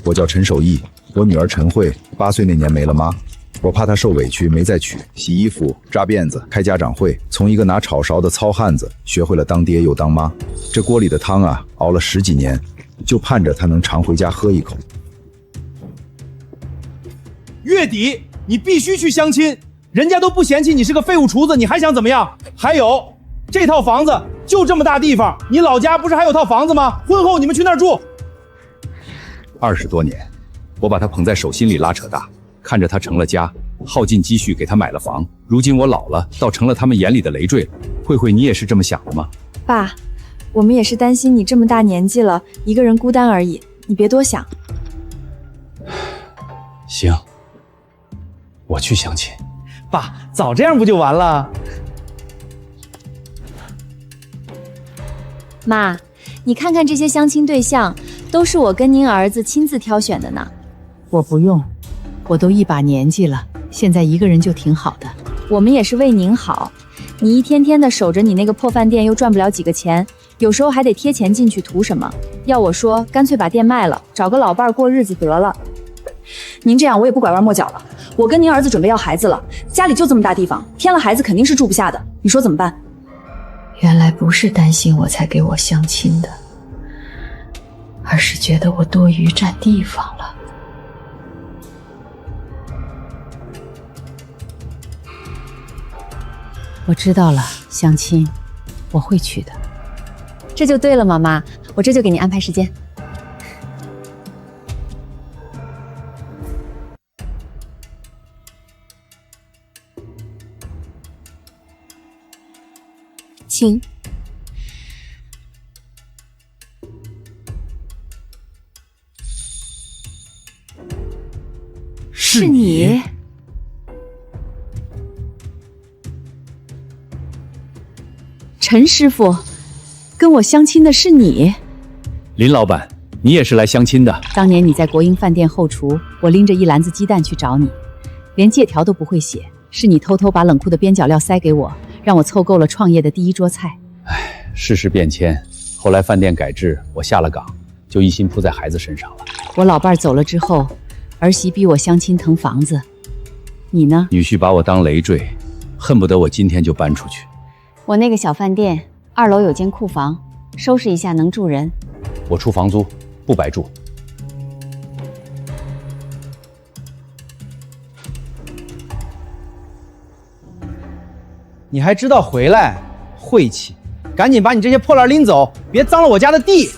我叫陳守義，我女兒陳慧8歲那年沒了媽，我怕她受委屈沒再娶，洗衣服、扎辮子、開家長會，從一個拿炒勺的糙漢子學會了當爹又當媽。這鍋裡的湯啊，熬了10幾年，就盼着她能常回家喝一口。月底你必須去相親，人家都不嫌棄你是個廢物廚子，你還想怎麼樣？還有，這套房子就這麼大地方，你老家不是還有套房子嗎？婚後你们去那兒住。20多年，我把她捧在手心裡拉扯大，看着她成了家，耗盡積蓄給她買了房。如今我老了，倒成了他們眼裡的累赘了。慧慧，你也是這麼想的嗎？爸，我們也是擔心你這麼大年紀了，一個人孤單而已，你別多想。行，我去相親。爸，早這樣不就完了？媽，你看看这些相親對象，都是我跟您兒子親自挑選的呢。我不用，我都一把年紀了，現在一個人就挺好的。我們也是為您好，你一天天的守着你那個破飯店，又賺不了幾個錢，有時候還得貼錢進去，圖什麼？要我說，乾脆把店賣了，找個老伴兒過日子得了。您這樣我也不拐彎抹角了，我跟您兒子準備要孩子了，家裡就這麼大地方，添了孩子肯定是住不下的，你說怎麼辦？原來不是擔心我才给我相親的，而是覺得我多餘佔地方了。我知道了，相親我會去的。這就對了，媽媽，我這就給您安排時間。请。是你？陈師傅，跟我相親的是你？林老闆，你也是來相親的？當年你在國營飯店後廚，我拎着一籃子雞蛋去找你，連借條都不會寫，是你偷偷把冷庫的邊角料塞給我，讓我湊夠了創業的第一桌菜。唉，世事變遷，後來飯店改制，我下了崗，就一心撲在孩子身上了。我老伴走了之後，兒媳逼我相親騰房子，你呢？女婿把我當累贅，恨不得我今天就搬出去。我那個小飯店2樓有間庫房，收拾一下能住人。我出房租，不白住。你還知道回來，晦氣！趕緊把你這些破爛拎走，別髒了我家的地。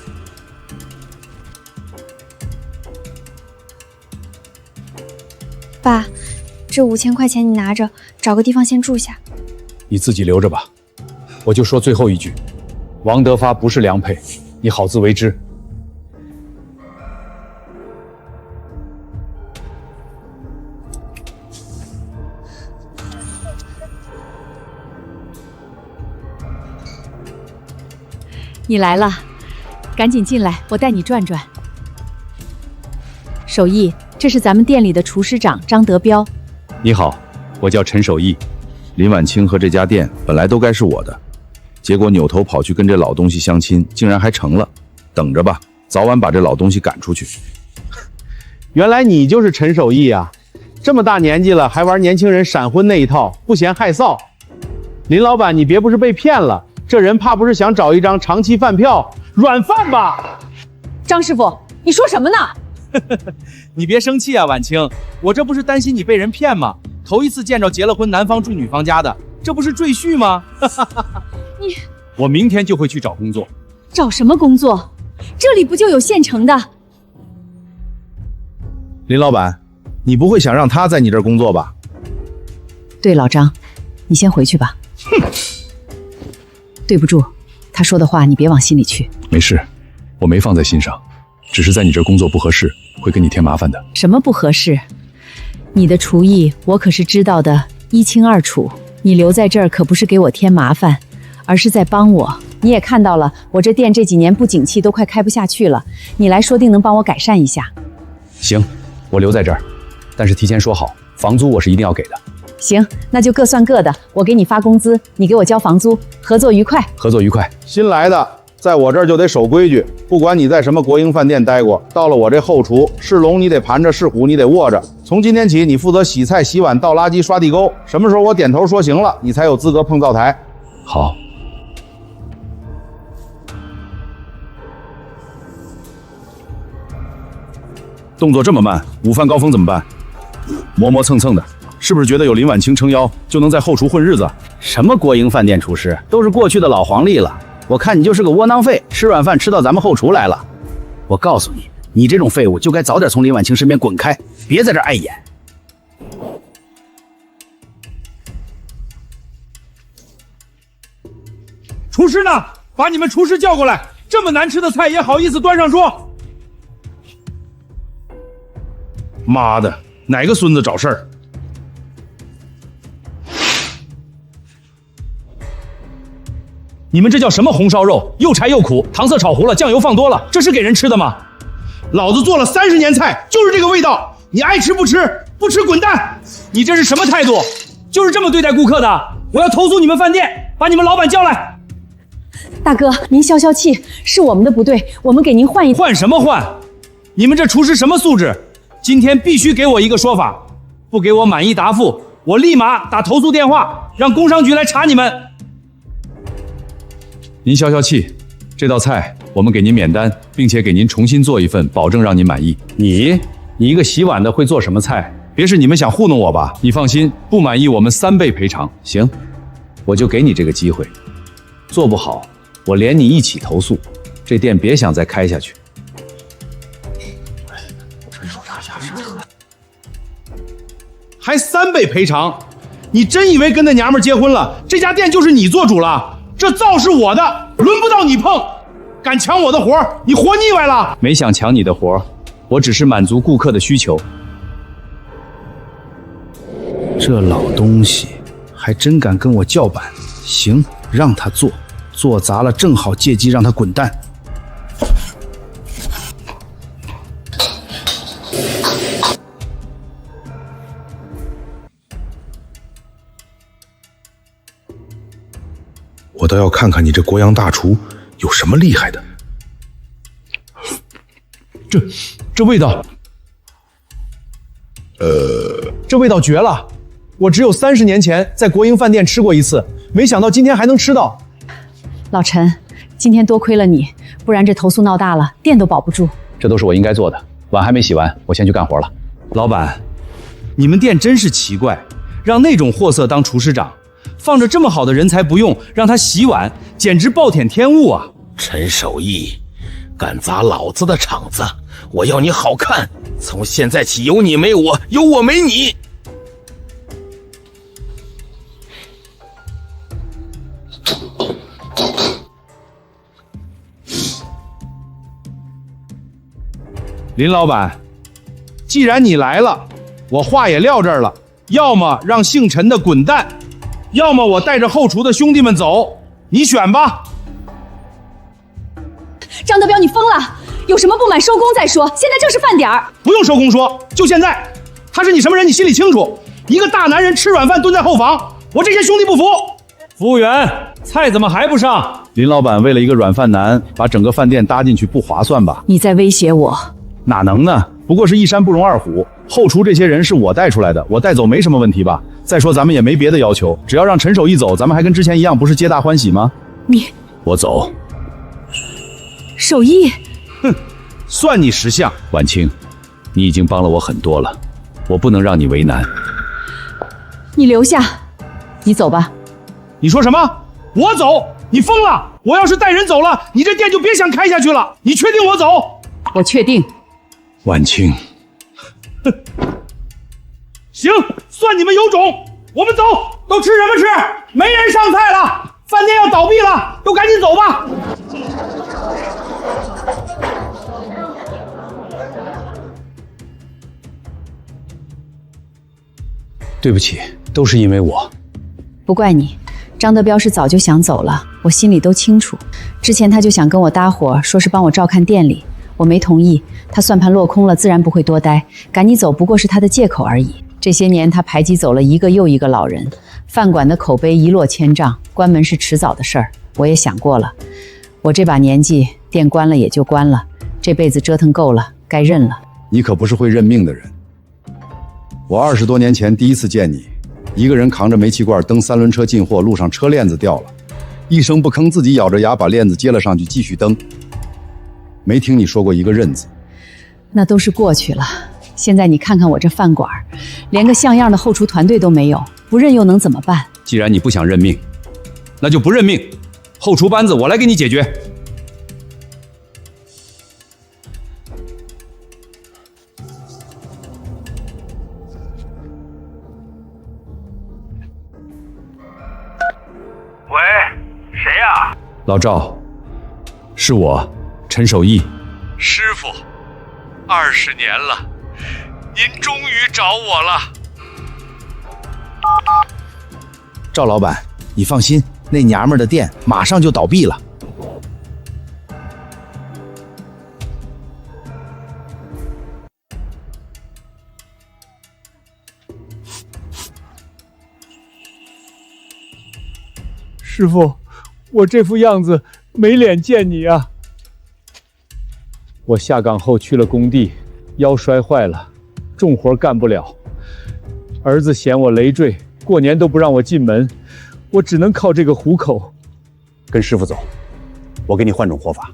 爸，這5000塊錢你拿着，找個地方先住下。你自己留着吧。我就說最後一句，王德發不是良配，你好自為之。你來了，趕緊進來，我帶你轉轉。守義，這是咱們店裡的廚師長張德彪。你好，我叫陳守義。林婉清和這家店本來都該是我的，結果扭頭跑去跟這老東西相親，竟然還成了。等着吧，早晚把這老東西趕出去。原來你就是陳守義啊！這麼大年紀了，還玩年輕人閃婚那一套，不嫌害臊。林老闆，你別不是被騙了？這人怕不是想找一張長期飯票，軟飯吧？張師傅，你說什麼呢？你別生氣啊，婉清，我這不是擔心你被人騙嗎？頭一次見着結了婚男方住女方家的，這不是赘婿嗎？我明天就會去找工作。找什麼工作？這裡不就有現成的？林老闆，你不會想讓他在你這兒工作吧？對，老張，你先回去吧。哼，對不住，他說的話你別往心裡去。沒事，我沒放在心上，只是在你這兒工作不合適，會給你添麻煩的。什麼不合適？你的廚藝我可是知道的一清二楚，你留在這兒可不是給我添麻煩，而是在幫我。你也看到了，我這店這幾年不景氣，都快開不下去了，你來說定能幫我改善一下。行，我留在這兒，但是提前說好，房租我是一定要給的。行，那就各算各的，我給你發工資，你給我交房租，合作愉快。合作愉快。新來的在我这儿就得守規矩，不管你在什麼國營飯店待過，到了我這後廚，是龍你得盤着，是虎你得臥着。從今天起，你負責洗菜、洗碗、倒垃圾、刷地溝。什麼時候我點頭說行了，你才有資格碰灶台。好。動作這麼慢，午飯高峰怎麼辦？磨磨蹭蹭的，是不是覺得有林婉清撐腰就能在後廚混日子？什麼國營飯店廚師，都是過去的老黃歷了。我看你就是個窩囊廢，吃軟飯吃到咱們後廚來了。我告訴你，你這種廢物就該早點從林婉清身邊滾開，別在這兒礙眼。廚師呢？把你們廚師叫過來，這麼難吃的菜也好意思端上桌？媽的，哪個孫子找事兒？你們這叫什麼紅燒肉？又柴又苦，糖色炒糊了，醬油放多了，這是給人吃的嗎？老子做了30年菜，就是這個味道。你愛吃不吃，不吃滾蛋！你這是什麼態度？就是這麼對待顧客的？我要投訴你們飯店，把你們老板叫来。大哥，您消消气，是我們的不对，我们給您換一。換什麼換？你們這廚師什麼素質？今天必須給我一個說法，不給我滿意答覆，我立馬打投訴電話，讓工商局來查你們。您消消氣，這道菜我們給您免單，並且給您重新做一份，保證讓您滿意。你一個洗碗的會做什麼菜？別是你們想糊弄我吧？你放心，不滿意我們3倍賠償。行，我就給你這個機會，做不好我連你一起投訴，這店別想再開下去。還3倍賠償？你真以為跟那娘們結婚了，這家店就是你做主了？這灶是我的，輪不到你碰。敢搶我的活，你活膩歪了？沒想搶你的活，我只是滿足顧客的需求。這老東西還真敢跟我叫板，行，讓他做，做砸了正好借機讓他滾蛋。我倒要看看你這國陽大廚有什麼厲害的。這味道，這味道絕了！我只有30年前在國營飯店吃過一次，沒想到今天還能吃到。老陳，今天多虧了你，不然這投訴鬧大了，店都保不住。這都是我應該做的，碗還沒洗完，我先去幹活了。老板，你們店真是奇怪，讓那種貨色當廚師長。放着這麼好的人才不用，讓他洗碗，簡直暴殄天物啊！陳守義，敢砸老子的場子，我要你好看！從現在起有你沒我，有我沒你。林老板，既然你來了，我話也撂這兒了，要麼讓姓陳的滾蛋，要麼我帶着後廚的兄弟們走，你選吧。張德彪，你瘋了！有什麼不滿收工再說，現在正是飯點兒。不用收工說，就現在。他是你什麼人，你心裡清楚。一個大男人吃軟飯蹲在後房，我這些兄弟不服。服務員，菜怎麼還不上？林老板為了一個軟飯男，把整個飯店搭進去，不划算吧？你在威脅我？哪能呢？不過是一山不容二虎。後廚這些人是我帶出來的，我帶走沒什麼問題吧？再說咱們也沒別的要求，只要讓陳守義走，咱們還跟之前一樣，不是皆大歡喜嗎？我走。守義，哼，算你识相。婉清，你已經幫了我很多了，我不能讓你為難。你留下，你走吧。你說什麼？我走？你瘋了！我要是帶人走了，你這店就別想開下去了。你確定我走？我確定。婉清，哼，行，算你們有種。我們走，都吃什麼吃？沒人上菜了，飯店要倒閉了，都趕緊走吧。對不起，都是因為我。不怪你，張德彪是早就想走了，我心裡都清楚。之前他就想跟我搭伙，說是幫我照看店裡，我沒同意。他算盤落空了，自然不會多待，趕你走不過是他的借口而已。這些年他排擠走了一個又一個老人，飯館的口碑一落千丈，關門是遲早的事兒。我也想過了，我這把年紀，店關了也就關了，這輩子折騰夠了，該認了。你可不是会認命的人。我20多年前第一次見你，一個人扛着煤氣罐蹬3輪車進貨，路上車鏈子掉了，一聲不吭，自己咬着牙把鏈子接了上去，繼續蹬。沒聽你說過一個認字。那都是過去了。現在你看看我這飯館，連個像樣的後廚團隊都沒有，不認又能怎麼辦？既然你不想認命，那就不認命。後廚班子我來給你解決。喂，誰呀？老趙，是我，陈守义。师傅，20年了，您终于找我了。趙老板，你放心，那娘们儿的店马上就倒闭了。师傅，我這副樣子沒臉見你啊。我下崗後去了工地，腰摔壞了，重活幹不了。兒子嫌我累贅，過年都不讓我進門，我只能靠這個糊口。跟師傅走，我給你換種活法。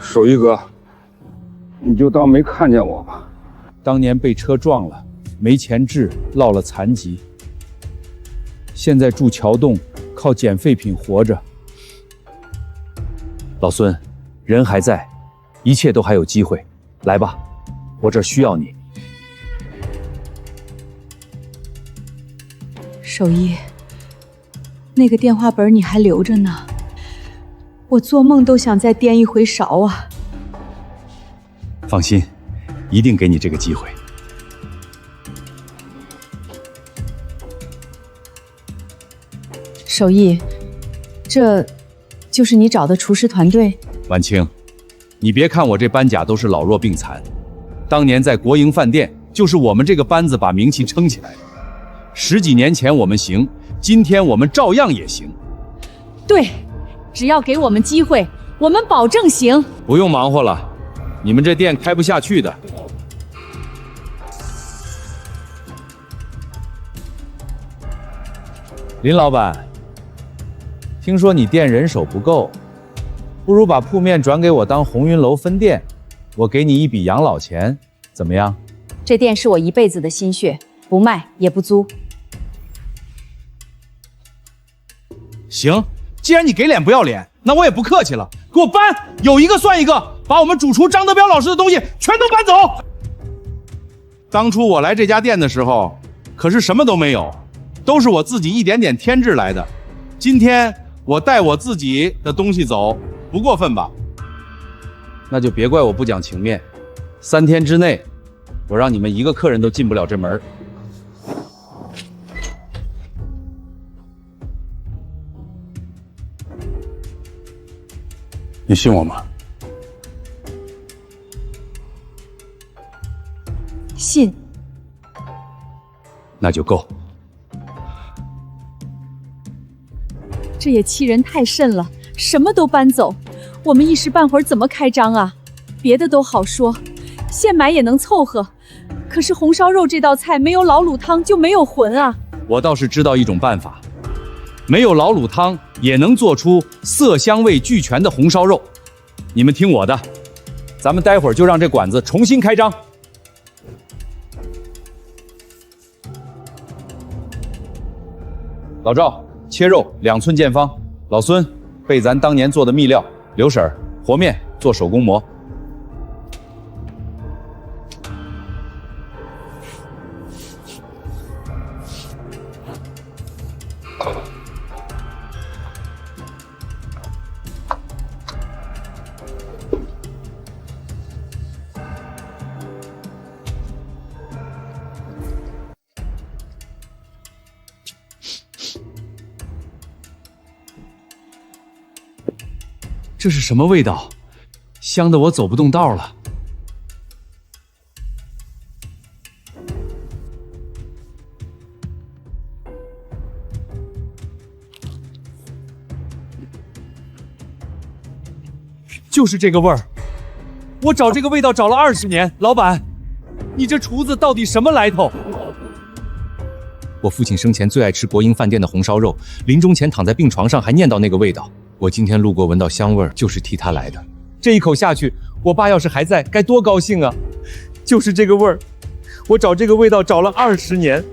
守义哥，你就当没看見我吧。當年被車撞了，沒錢治，落了殘疾。現在住橋洞，靠撿廢品活着。老孫，人還在，一切都還有機會。來吧，我這兒需要你。守義，那個電話本你還留着呢，我做夢都想再掂一回勺啊。放心，一定給你這個機會。守義，這就是你找的廚師團隊？婉清，你別看我這班甲都是老弱病殘，當年在國營飯店，就是我們這個班子把名氣撐起來的。10幾年前我們行，今天我們照樣也行。對，只要給我們機會，我們保證行。不用忙活了，你們這店開不下去的。林老闆，聽說你店人手不夠，不如把鋪面轉給我當紅雲樓分店，我給你一筆養老錢，怎麼樣？這店是我一輩子的心血，不賣也不租。行，既然你給臉不要臉，那我也不客氣了，給我搬，有一個算一個，把我們主廚張德彪老師的東西全都搬走。當初我來這家店的時候，可是什麼都沒有，都是我自己一點點添置來的。今天我帶我自己的東西走，不過分吧？那就別怪我不講情面。3天之內，我讓你們一個客人都進不了這門。你信我嗎？信。那就夠。這也欺人太甚了，什麼都搬走，我們一時半會兒怎麼開張啊？別的都好說，現買也能湊合，可是紅燒肉這道菜沒有老滷湯就沒有魂啊。我倒是知道一種辦法，沒有老滷湯也能做出色香味俱全的紅燒肉。你們聽我的，咱們待會兒就讓這館子重新開張。老趙，切肉2寸見方。老孫，備咱當年做的秘料。劉嬸，和面做手工膜。这是什麼味道？香得我走不動道了。就是這個味兒。我找這個味道找了20年，老闆，你這廚子到底什麼來頭？我父親生前最愛吃國營飯店的紅燒肉，臨終前躺在病床上還念叨那個味道。我今天路過聞到香味兒，就是替他來的。這一口下去，我爸要是還在，該多高興啊！就是這個味兒，我找這個味道找了20年。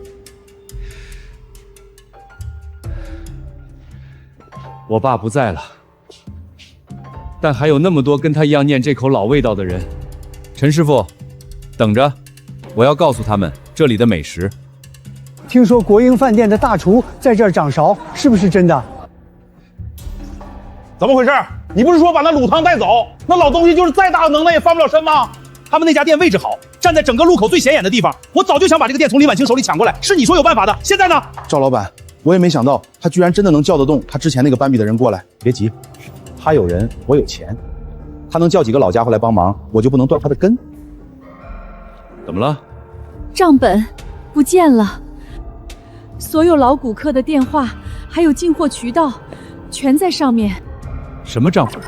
我爸不在了，但還有那麼多跟他一樣念這口老味道的人。陳師傅，等着，我要告訴他們這裡的美食。听說國營飯店的大廚在這兒掌勺，是不是真的？怎么回事？你不是说把那滷湯帶走？那老東西就是再大的能耐也翻不了身嗎？他們那家店位置好，站在整個路口最顯眼的地方。我早就想把這個店從李婉清手裡搶過來，是你說有辦法的。現在呢？趙老闆，我也沒想到他居然真的能叫得動他之前那個班比的人過來。別急，他有人，我有錢，他能叫幾個老家伙來幫忙，我就不能斷他的根。怎麼了？賬本不見了，所有老顧客的電話還有進貨渠道全在上面。什麼賬本？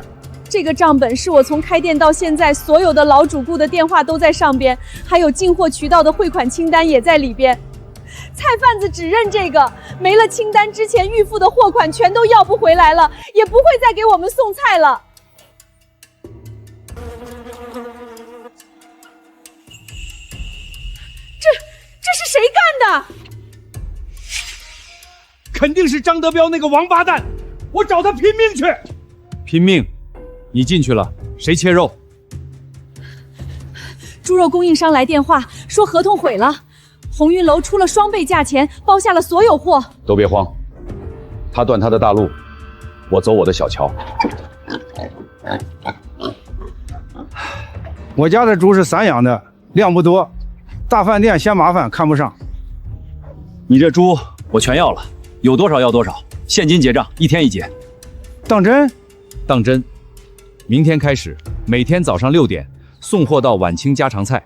這個賬本是我從開店到現在所有的老主顧的電話都在上邊，還有進貨渠道的匯款清單也在裡邊。菜販子只認這個，沒了清單之前預付的貨款全都要不回來了，也不會再給我們送菜了。這是誰幹的？肯定是張德彪那個王八蛋，我找他拼命去！拼命？你進去了，誰切肉？豬肉供應商來電話說合同毀了，鴻運樓出了雙倍價錢，包下了所有貨。都別慌，他斷他的大路，我走我的小橋。我家的豬是散養的，量不多，大飯店嫌麻煩看不上。你這豬我全要了，有多少要多少，現金結賬，1天1結。當真？當真。明天開始，每天早上6點送貨到晚清家常菜。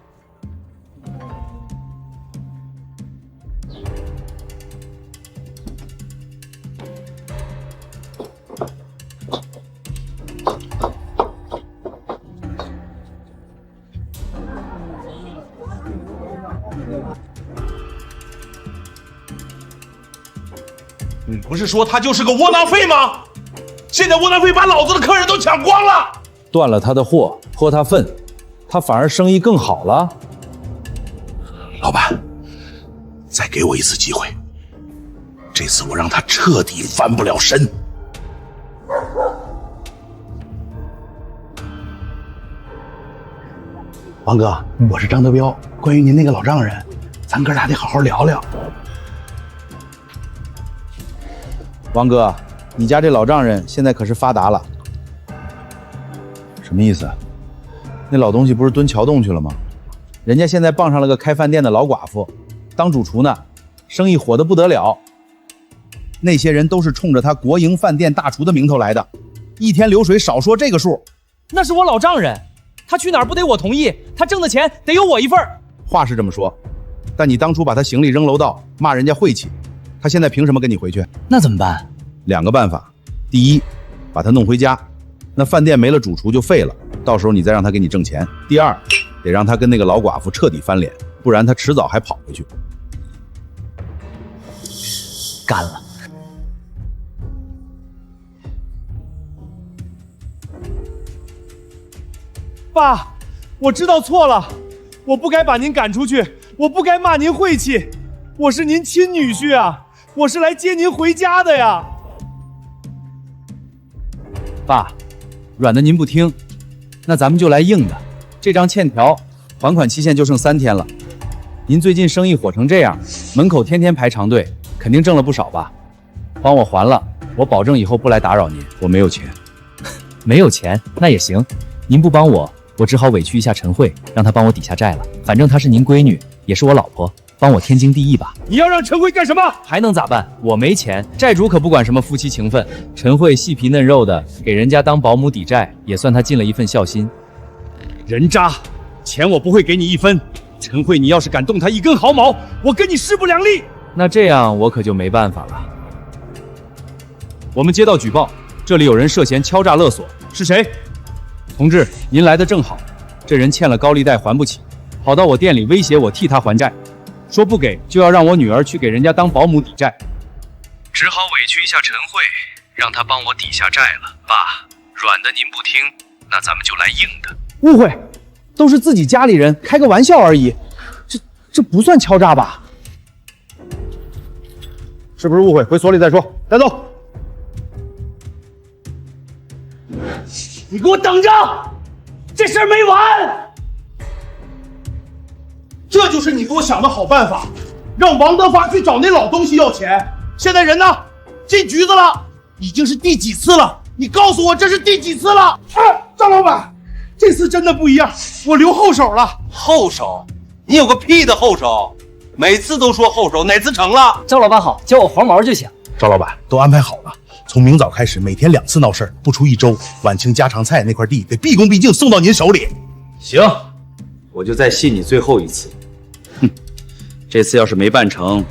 你不是說他就是個窩囊廢嗎？現在窩囊廢把老子的客人都搶光了，斷了他的貨，潑他糞，他反而生意更好了。老闆，再給我一次機會，這次我讓他徹底翻不了身。王哥，我是張德彪，關於您那個老丈人，咱哥倆得好好聊聊。王哥，你家這老丈人現在可是發達了。什麼意思？那老東西不是蹲橋洞去了嗎？人家現在傍上了個開飯店的老寡婦，當主廚呢，生意火得不得了。那些人都是衝着他國營飯店大廚的名頭來的，一天流水少說這個數。那是我老丈人，他去哪兒不得我同意？他掙的錢得有我一份。話是這麼說，但你當初把他行李扔樓道，罵人家晦氣，他現在憑什麼跟你回去？那怎麼辦？2個辦法，第一，把他弄回家，那飯店沒了主廚就廢了，到時候你再讓他給你掙錢。第二，得讓他跟那個老寡婦徹底翻臉，不然他遲早還跑回去。幹了。爸，我知道錯了，我不該把您趕出去，我不該罵您晦氣，我是您親女婿啊，我是來接您回家的呀。爸，軟的您不聽，那咱們就來硬的。這張欠條，還款期限就剩3天了。您最近生意火成這樣，門口天天排長隊，肯定掙了不少吧？幫我還了，我保證以後不來打擾您。我沒有錢。沒有錢，那也行。您不幫我，我只好委屈一下陳慧，讓她幫我抵下債了。反正她是您閨女，也是我老婆，幫我天經地義吧。你要讓陳慧幹什麼？還能咋辦？我沒錢，債主可不管什麼夫妻情分。陳慧細皮嫩肉的，給人家當保姆抵債，也算她盡了一份孝心。人渣，錢我不會給你1分。陳慧，你要是敢動她1根毫毛，我跟你勢不兩立。那這樣我可就沒辦法了。我們接到舉報，這裡有人涉嫌敲詐勒索，是誰？同志，您来的正好，这人欠了高利贷还不起，跑到我店里威胁我替他还债，说不给就要让我女儿去给人家当保姆抵债。只好委屈一下陈慧，让她帮我抵下债了。爸，软的您不听，那咱们就来硬的。误会，都是自己家里人，開個玩笑而已，這不算敲詐吧？是不是誤會？回所裡再說。帶走。你給我等着，這事兒沒完。這就是你給我想的好辦法，讓王德發去找那老東西要錢。現在人呢？進局子了，已經是第幾次了？你告訴我這是第幾次了？張老闆，這次真的不一樣，我留後手了。後手？你有個屁的後手！每次都說後手，哪次成了？趙老闆好，叫我黃毛就行。趙老闆都安排好了，從明早開始，每天2次鬧事，不出1周，晚清家常菜那塊地得畢恭畢敬送到您手裡。行，我就再信你最後一次。哼，這次要是沒辦成，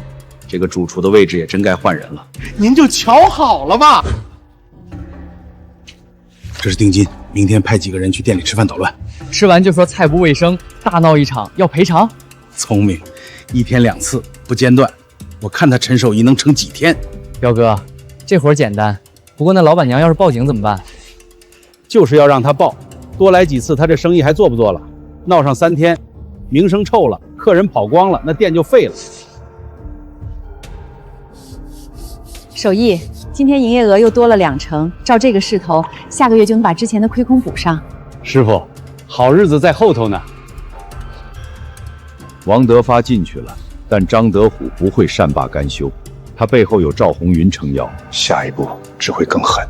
這個主廚的位置也真該換人了。您就瞧好了吧。這是定金，明天派幾個人去店裡吃飯搗亂。吃完就說菜不衛生，大鬧一場要賠償。聰明，1天2次不間斷，我看他陳守義能撐幾天。彪哥，這活簡單，不過那老闆娘要是報警怎麼辦？就是要讓他報，多來幾次他這生意還做不做了？鬧上3天，名聲臭了，客人跑光了，那店就廢了。守義，今天營業額又多了2成，照這個勢頭，下個月就能把之前的虧空補上。師傅，好日子在後頭呢。王德發進去了，但張德虎不會善罷甘休，他背後有趙紅雲撐腰，下一步只會更狠。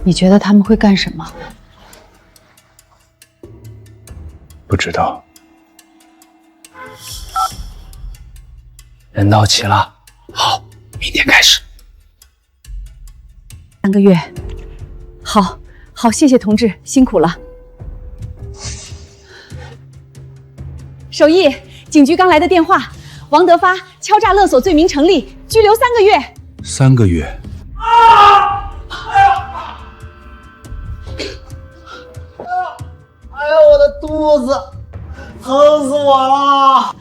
你覺得他們會幹什麼？不知道。人到齊了，好，明天開始。3個月，好，謝謝同志，辛苦了。守義，警局剛來的電話，王德發敲詐勒索罪名成立，拘留3個月。3個月？哎呀，我的肚子，疼死我了！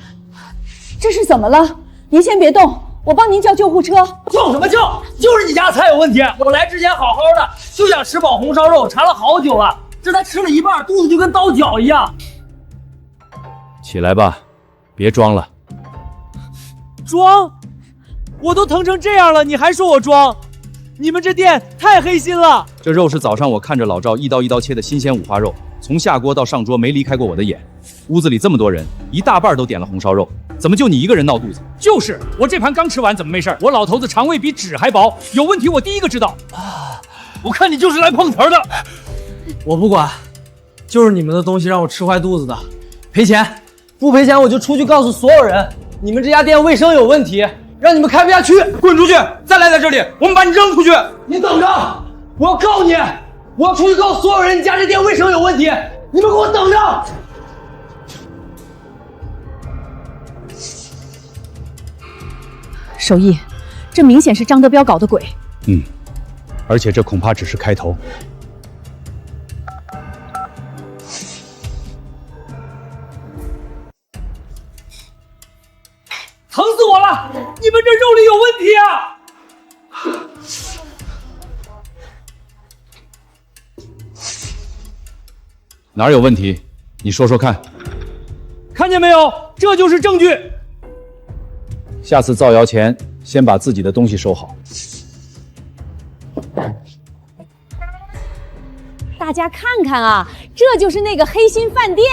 這是怎麼了？您先別動，我幫您叫救護車。叫什麼叫？就是你家菜有問題。我來之前好好的，就想吃飽紅燒肉，饞了好久了，這才吃了一半，肚子就跟刀絞一樣。起來吧，別裝了。裝？我都疼成這樣了，你還說我裝？你們這店太黑心了。這肉是早上我看着老趙一刀一刀切的新鮮五花肉，從下鍋到上桌沒離開過我的眼。屋子裡這麼多人，一大半都點了紅燒肉，怎麼就你一個人鬧肚子？就是我這盤剛吃完，怎麼沒事？我老頭子腸胃比紙還薄，有問題我第一個知道。我看你就是來碰瓷的。我不管，就是你們的東西讓我吃壞肚子的，賠錢。不賠錢我就出去告訴所有人，你們這家店衛生有問題，讓你們開不下去，滾出去！再來在這裡，我們把你扔出去！你等着，我要告你，我要出去告訴所有人，你家這店衛生有問題，你們給我等着！守義，這明顯是張德彪搞的鬼。而且這恐怕只是開頭。疼死我了！你們這肉裡有問題啊！哪有問題？你說說看。看見沒有？這就是證據。下次造謠前，先把自己的東西收好。大家看看啊，這就是那個黑心飯店。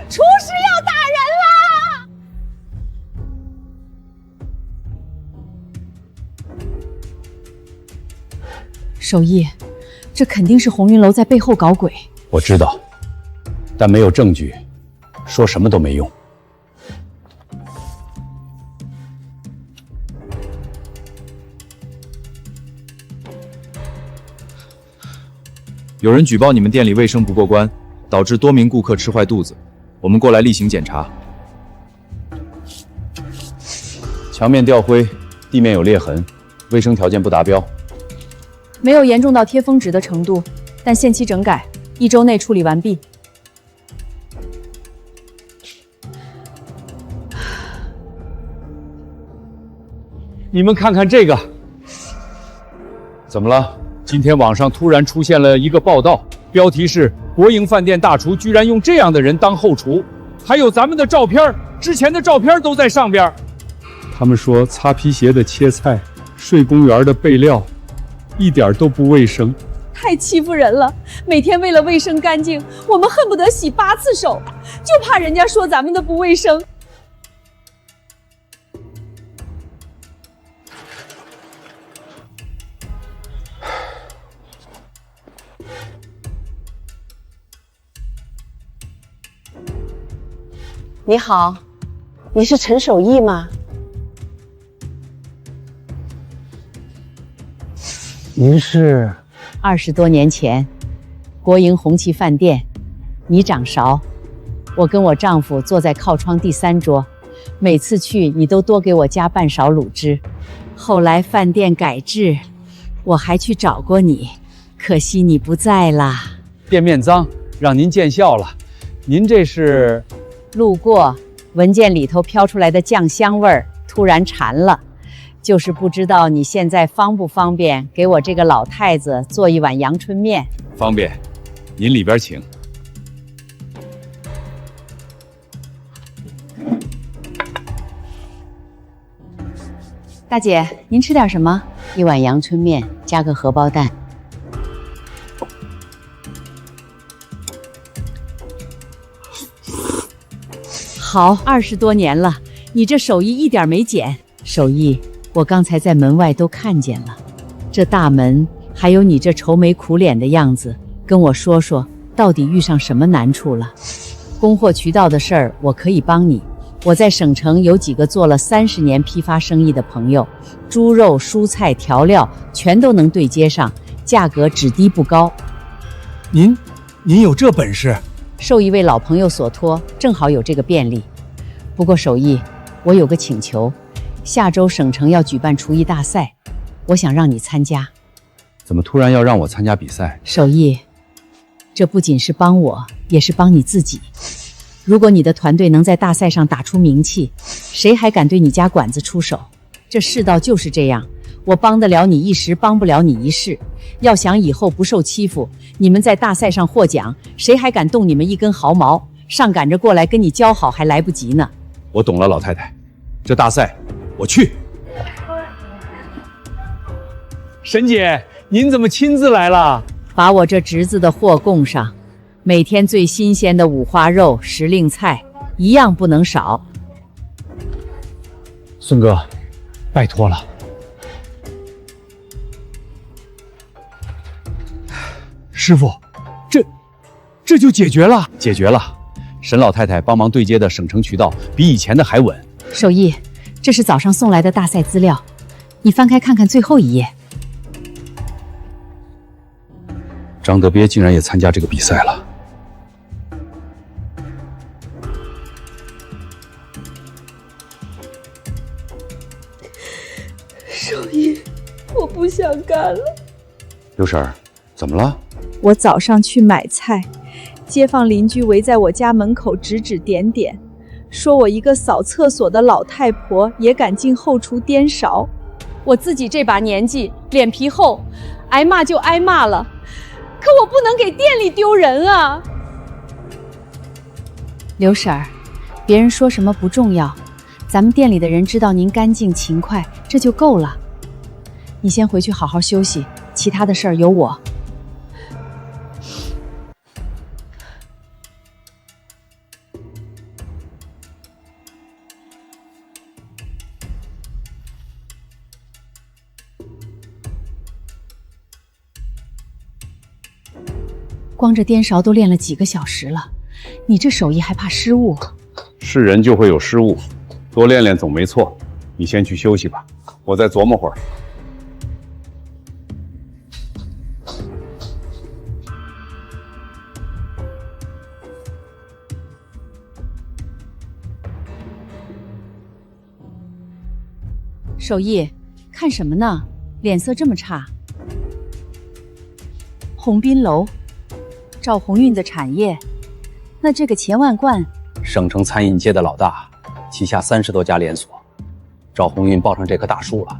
廚師要打人了！守義，這肯定是紅雲樓在背後搞鬼。我知道，但沒有證據，說什麼都沒用。有人舉報你們店裡衛生不過關，導致多名顧客吃壞肚子。我們過來例行檢查，牆面掉灰，地面有裂痕，衛生条件不达標。没有严重到貼封纸的程度，但限期整改，1周内处理完毕。你们看看这个，怎么了？今天网上突然出现了一个报道，标题是“国营饭店大厨居然用这样的人当后厨”，还有咱們的照片，之前的照片都在上邊。他們說擦皮鞋的切菜，睡公園的備料，一點都不衛生。太欺負人了！每天為了衛生乾淨，我們恨不得洗8次手，就怕人家說咱們的不衛生。你好，你是陈守义吗？您是？20多年前，國營紅旗飯店，你掌勺，我跟我丈夫坐在靠窗第3桌，每次去你都多給我加半勺滷汁。後來飯店改制，我還去找過你，可惜你不在啦。店面髒，讓您見笑了。您這是？路過，聞見裡頭飄出來的醬香味兒，突然饞了。就是不知道你現在方不方便給我這個老太子做一碗陽春麵？方便，您裡邊請。大姐，您吃點什麼？一碗陽春麵加個荷包蛋。好，20多年了，你這手藝一點沒減。手藝，我剛才在門外都看見了。這大門，還有你這愁眉苦臉的樣子，跟我說說，到底遇上什麼難處了？供貨渠道的事兒，我可以幫你。我在省城有幾個做了30年批發生意的朋友，豬肉、蔬菜、調料全都能對接上，價格只低不高。您有這本事？受一位老朋友所托，正好有這個便利。不過手藝，我有個請求，下周省城要舉辦廚藝大賽，我想讓你參加。怎麼突然要讓我參加比賽？手藝，這不僅是幫我，也是幫你自己。如果你的團隊能在大賽上打出名氣，誰還敢對你家館子出手？這世道就是這樣，我幫得了你一時，幫不了你一世。要想以後不受欺負，你們在大賽上獲獎，誰還敢動你們一根毫毛？上趕着過來跟你交好還來不及呢。我懂了，老太太，這大賽我去。沈姐，您怎麼親自來了？把我這侄子的貨供上。每天最新鮮的五花肉、時令菜，一樣不能少。孫哥，拜託了。師傅，這就解決了？解決了。沈老太太幫忙對接的省城渠道比以前的還穩。手藝，這是早上送來的大賽資料，你翻開看看最後一頁。張德鱉竟然也參加這個比賽了。手藝，我不想幹了。劉嬸兒，怎麼了？我早上去買菜，街坊鄰居圍在我家門口指指點點，說我一個掃廁所的老太婆也敢進後廚顛勺。我自己這把年紀，臉皮厚，挨罵就挨罵了，可我不能給店裡丟人啊。劉嬸兒，別人說什麼不重要，咱們店裡的人知道您乾淨勤快，這就夠了。你先回去好好休息，其他的事兒有我。光這顛勺都練了幾個小時了，你這手藝還怕失誤？是人就會有失誤，多練練總沒錯。你先去休息吧，我再琢磨會兒。手藝，看什麼呢？臉色這麼差。鴻賓樓，趙鴻運的產業，那這個錢萬貫，省城餐飲界的老大，旗下30多家連鎖，趙鴻運抱上這棵大樹了。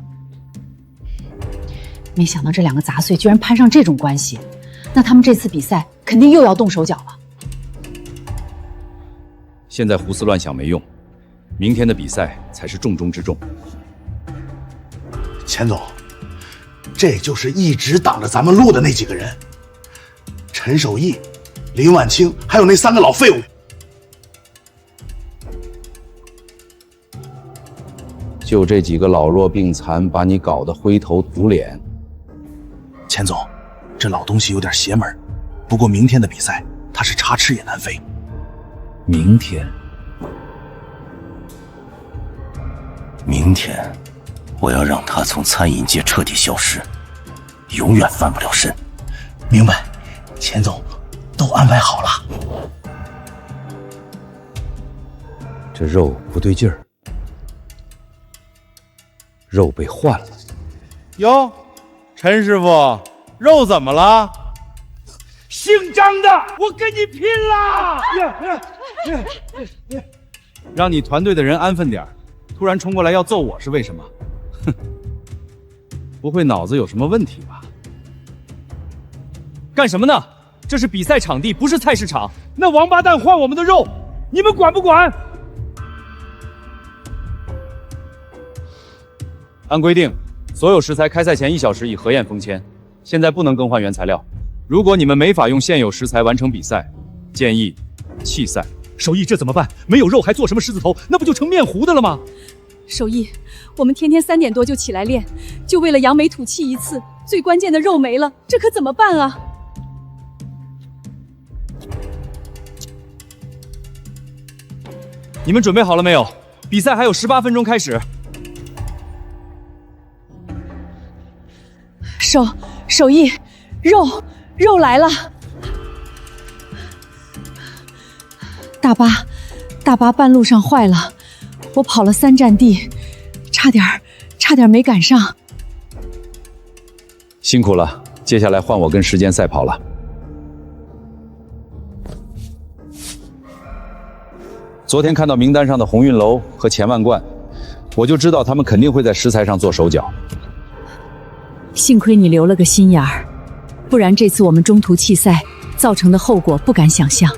沒想到這兩個雜碎居然攀上這種關係，那他們這次比賽肯定又要動手腳了。現在胡思亂想沒用，明天的比賽才是重中之重。钱总，这就是一直挡着咱們路的那幾個人，陳守義、林晚清，還有那3個老廢物。就這幾個老弱病殘，把你搞得灰頭土臉。钱总，這老東西有點邪門，不過明天的比賽，他是插翅也難飛。明天，我要讓他從餐飲界徹底消失，永遠翻不了身。明白，錢總，都安排好了。这肉不对劲儿，肉被换了。哟，陈师傅，肉怎么了？姓张的，我跟你拼了！让你团队的人安分点，突然冲过来要揍我是为什么？哼，不会脑子有什么问题吧？干什么呢？这是比赛场地，不是菜市场。那王八蛋换我们的肉，你们管不管？按规定，所有食材开赛前1小时以核验封签，现在不能更换原材料。如果你们没法用现有食材完成比赛，建议弃赛。守义，这怎么办？没有肉还做什么狮子头？那不就成面糊的了吗？守义，我们天天3点多就起来練，就為了揚眉吐氣一次，最關鍵的肉沒了，這可怎麼辦啊？你們準備好了沒有？比賽還有18分鐘開始。守義，肉來了。大巴半路上壞了，我跑了3站地，差點沒趕上。辛苦了，接下來換我跟時間賽跑了。昨天看到名單上的鴻運樓和錢萬貫，我就知道他們肯定會在食材上做手腳。幸虧你留了個心眼兒，不然這次我們中途棄賽造成的後果不敢想象。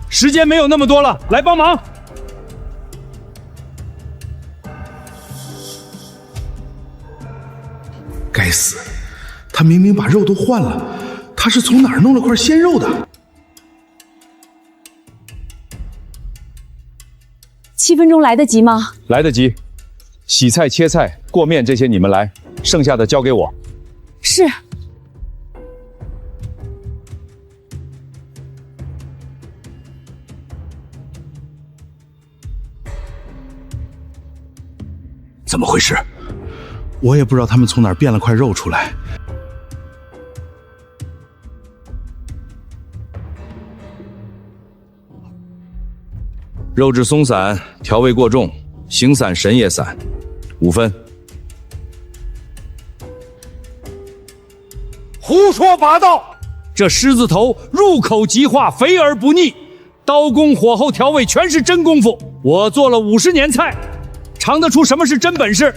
時間沒有那麼多了，來幫忙。該死，他明明把肉都換了，他是從哪兒弄了塊鮮肉的？7分鐘來得及嗎？來得及，洗菜、切菜、過面這些你們來，剩下的交給我。是。怎麼回事？我也不知道他們從哪兒變了塊肉出來。肉質鬆散，調味過重，形散神也散，5分。胡說八道！這獅子頭入口即化，肥而不膩，刀工火候調味全是真功夫。我做了50年菜，嘗得出什麼是真本事。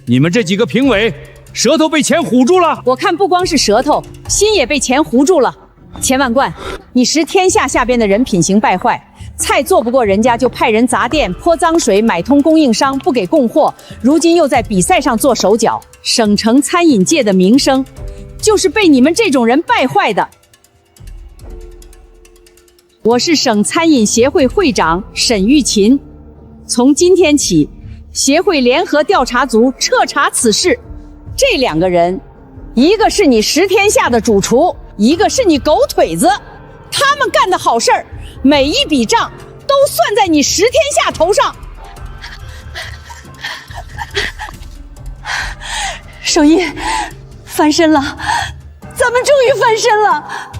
你們這幾個評委，舌頭被錢唬住了。我看不光是舌頭，心也被錢唬住了。錢萬貫，你食天下下邊的人品行敗壞，菜做不過人家就派人砸店潑髒水，買通供應商不給供貨，如今又在比賽上做手腳，省城餐飲界的名聲就是被你們這種人敗壞的。我是省餐飲協會會長沈玉琴，從今天起，協會聯合調查組徹查此事。這2個人，一個是你食天下的主廚，一個是你狗腿子，他們幹的好事兒，每一筆賬都算在你食天下頭上。守義，翻身了，咱們終於翻身了。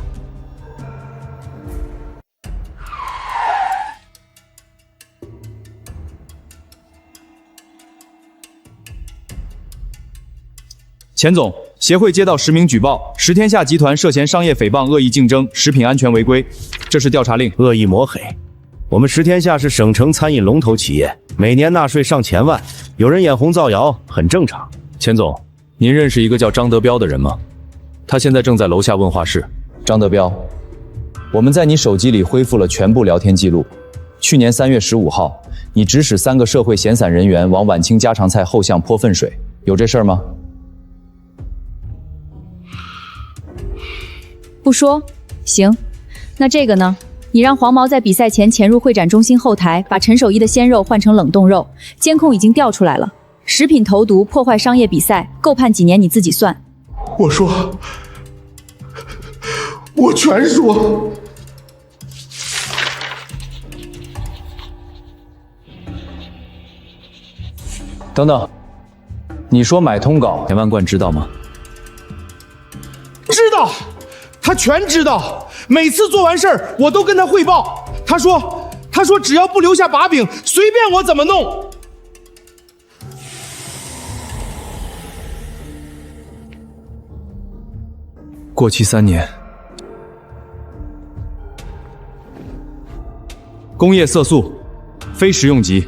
钱總，協會接到10名舉報，食天下集團涉嫌商業誹謗、惡意競爭、食品安全違規，這是調查令。惡意抹黑。我們食天下是省城餐飲龍頭企業，每年納稅上千萬，有人眼紅造謠很正常。錢總，您認識一個叫張德彪的人嗎？他現在正在樓下問話室。張德彪，我們在你手機裡恢復了全部聊天記錄。去年3月15號，你指使3個社會閒散人員往晚清家常菜後巷潑糞水，有這事兒嗎？不說，行。那這個呢？你讓黃毛在比賽前潛入會展中心後台，把陳守義的鮮肉換成冷凍肉，監控已經調出來了。食品投毒，破壞商業比賽，够判幾年你自己算。我說，我全說。等等，你說買通稿，田万貫知道嗎？知道，他全知道。每次做完事儿，我都跟他汇報。他說只要不留下把柄，隨便我怎麼弄。過期3年，工業色素，非食用级。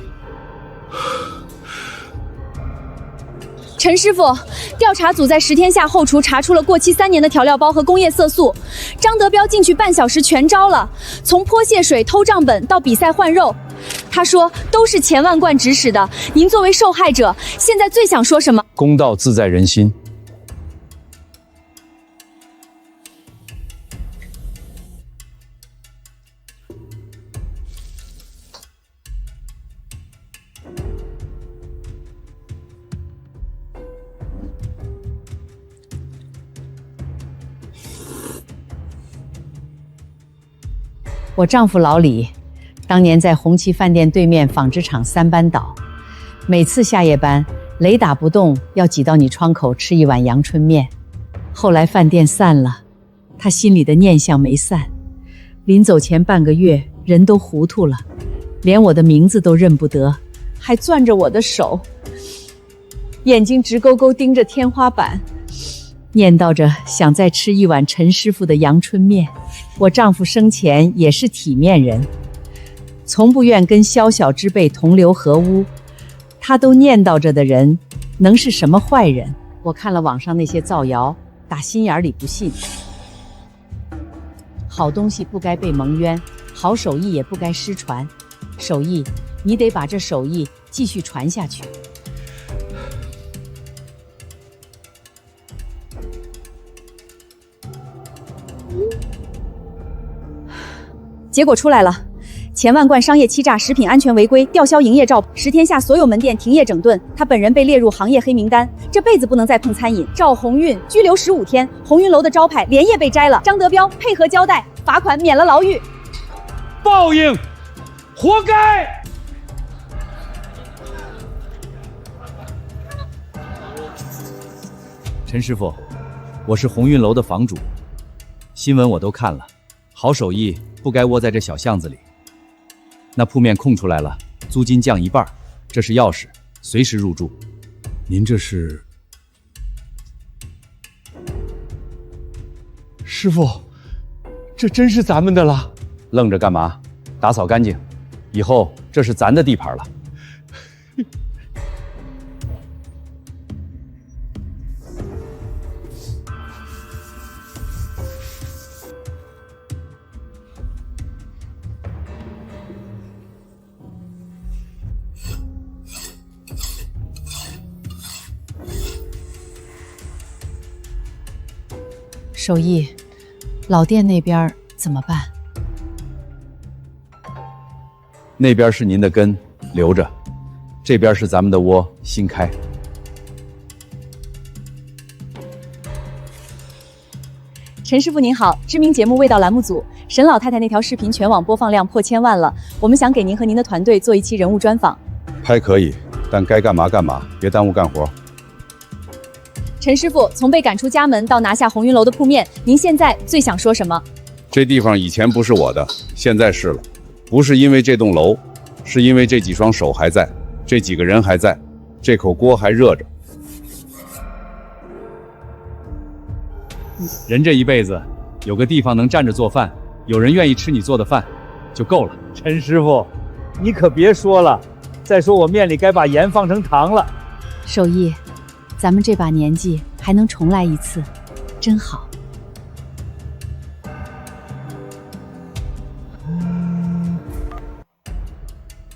陈師傅，調查組在食天下後廚查出了過期3年的調料包和工業色素。張德彪進去半小時全招了，從潑瀉水、偷賬本到比賽換肉，他說都是錢萬貫指使的。您作為受害者，現在最想說什麼？公道自在人心。我丈夫老李，当年在紅旗飯店對面紡織廠3班倒，每次下夜班，雷打不動要擠到你窗口吃一碗陽春麵。後來飯店散了，他心裡的念想沒散，臨走前半個月，人都糊塗了，連我的名字都認不得，還攥着我的手，眼睛直勾勾盯着天花板，念叨着想再吃一碗陳師傅的陽春麵。我丈夫生前也是體面人，從不願跟宵小之輩同流合污，他都念叨着的人，能是什麼壞人？我看了網上那些造謠，打心眼裡不信。好東西不該被蒙冤，好手藝也不該失傳。手藝，你得把這手藝繼續傳下去。結果出來了，錢萬貫商業欺詐、食品安全違規、吊銷營業照，食天下所有門店停業整頓，他本人被列入行業黑名單，這輩子不能再碰餐飲。趙鴻運拘留15天，鴻運樓的招牌連夜被摘了。張德彪配合交代，罰款免了牢獄。報應，活該！陳師傅，我是鴻運樓的房主，新聞我都看了，好手藝不該窩在這小巷子裡。那鋪面空出來了，租金降1半，這是鑰匙，隨時入住。您這是？師傅，這真是咱們的了。愣着幹嘛？打掃乾淨，以後這是咱的地盤了。守义，老店那邊怎麼辦？那邊是您的根，留着；這邊是咱們的窩，新開。陳師傅您好，知名節目味道欄目組，沈老太太那條視頻全網播放量破1000萬了，我們想給您和您的團隊做一期人物專訪。拍可以，但該幹嘛幹嘛，別耽誤幹活。陳師傅，從被趕出家門到拿下鴻運樓的鋪面，您現在最想說什麼？這地方以前不是我的，現在是了。不是因為這棟樓，是因為這幾雙手還在，這幾個人還在，這口鍋還熱着。人这一辈子，有个地方能站着做饭，有人愿意吃你做的饭，就够了。陈师傅，你可别说了，再说我面里该把盐放成糖了。守义，咱们这把年纪还能重来一次，真好。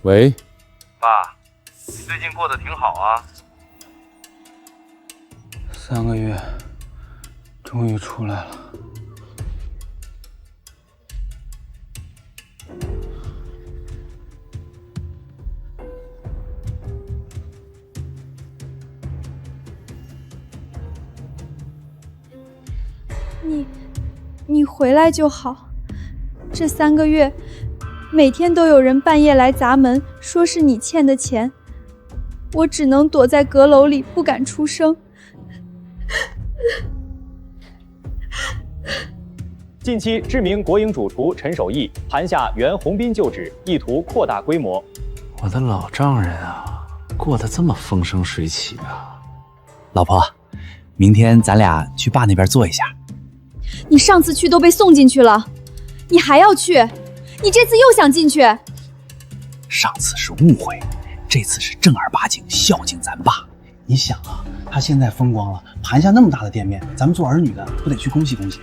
喂，爸，你最近过得挺好啊。3个月，终于出来了。你回来就好。这3个月，每天都有人半夜来砸门，说是你欠的钱，我只能躲在阁楼里，不敢出声。近期，知名国营主厨陈守义盘下原洪斌旧址，意图扩大规模。我的老丈人啊，过得这么风生水起啊！老婆，明天咱俩去爸那邊坐一下。你上次去都被送进去了，你還要去？你這次又想進去？上次是誤會，這次是正兒八經孝敬咱爸。你想啊，他現在風光了，盤下那麼大的店面，咱們做兒女的不得去恭喜恭喜？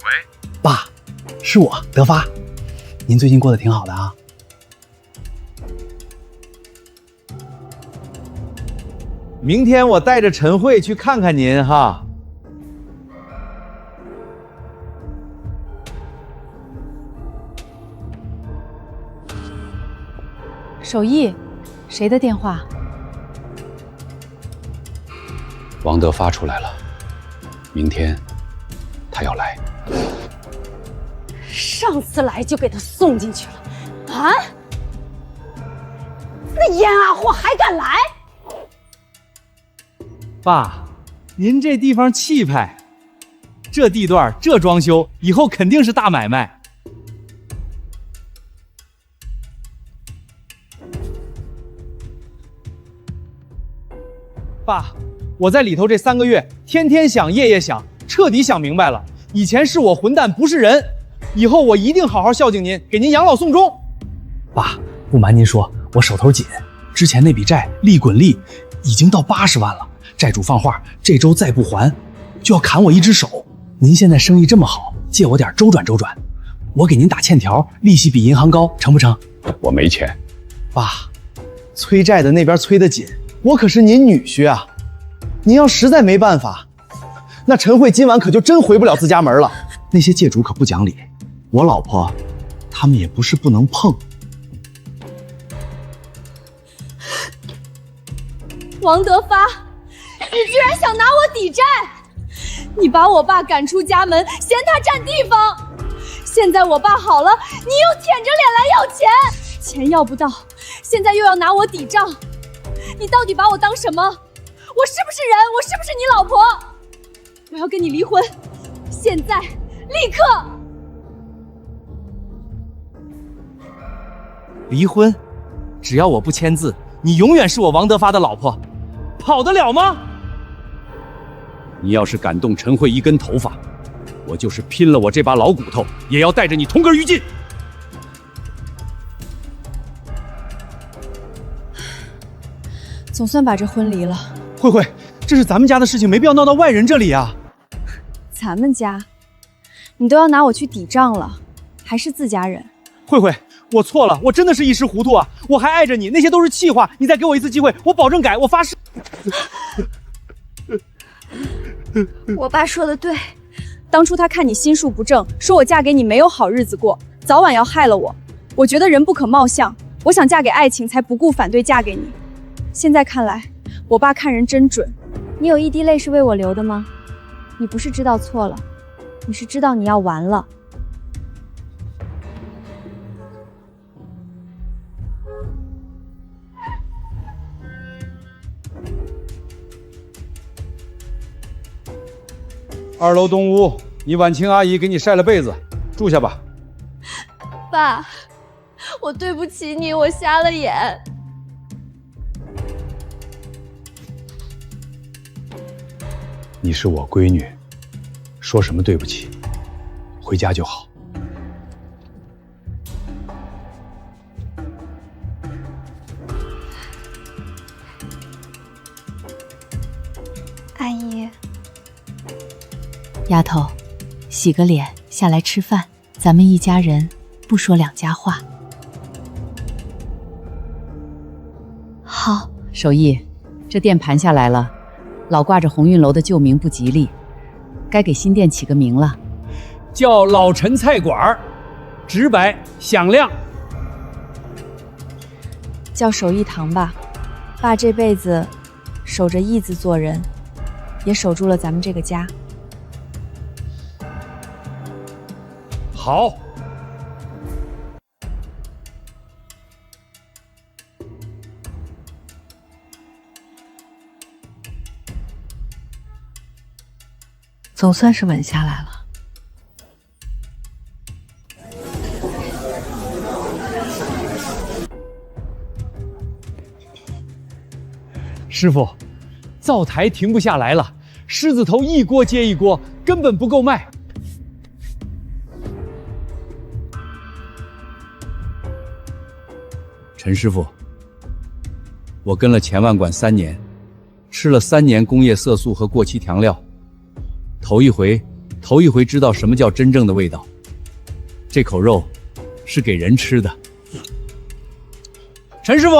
喂，爸，是我德發，您最近過得挺好的啊。明天我帶着陳慧去看看您哈。守義，誰的電話？王德發出來了，明天他要來。上次來就給他送進去了，啊？那閻阿禍還敢來？爸，您這地方氣派，這地段這裝修，以後肯定是大買賣。爸，我在裡頭這3個月，天天想，夜夜想，徹底想明白了，以前是我混蛋，不是人。以後我一定好好孝敬您，給您養老送終。爸，不瞞您說，我手頭緊，之前那筆債利滾利已經到80萬了。債主放話，這週再不還，就要砍我一隻手。您現在生意這麼好，借我點周轉周轉，我給您打欠條，利息比銀行高，成不成？我沒錢。爸，催債的那邊催得緊，我可是您女婿啊。您要實在沒辦法，那陳慧今晚可就真回不了自家門了。那些借主可不講理，我老婆他們也不是不能碰。王德發，你居然想拿我抵債！你把我爸趕出家門，嫌他佔地方。現在我爸好了，你又舔着臉來要錢，錢要不到，現在又要拿我抵賬。你到底把我當什麼？我是不是人？我是不是你老婆？我要跟你離婚，現在，立刻！離婚？只要我不簽字，你永遠是我王德發的老婆，跑得了嗎？你要是敢動陳慧一根頭髮，我就是拼了我這把老骨頭，也要帶着你同歸於盡。總算把這婚離了。慧慧，這是咱們家的事情，沒必要鬧到外人這裡啊。咱們家，你都要拿我去抵賬了，還是自家人？慧慧，我錯了，我真的是一時糊塗啊！我還愛着你，那些都是氣話，你再給我一次機會，我保證改，我發誓。我爸說的對，當初他看你心術不正，說我嫁給你沒有好日子過，早晚要害了我。我覺得人不可貌相，我想嫁給愛情，才不顧反對嫁給你。現在看來，我爸看人真準。你有一滴淚是為我流的嗎？你不是知道錯了，你是知道你要完了。2樓東屋，你婉清阿姨給你曬了被子，住下吧。爸，我對不起你，我瞎了眼。你是我闺女，说什么对不起，回家就好。阿姨，丫头，洗个脸，下来吃饭。咱们一家人，不说两家话。好。守义，这店盘下来了，老挂着鸿运楼的旧名不吉利，该给新店起个名了。叫老陈菜馆，直白响亮。叫守义堂吧，爸这輩子守着义字做人，也守住了咱們這個家。好。总算是穩下來了。師傅，灶台停不下來了，獅子頭一鍋接一鍋，根本不夠賣。陳師傅，我跟了錢萬館3年，吃了3年工業色素和過期調料，頭一回知道什麼叫真正的味道。這口肉是給人吃的。陳師傅，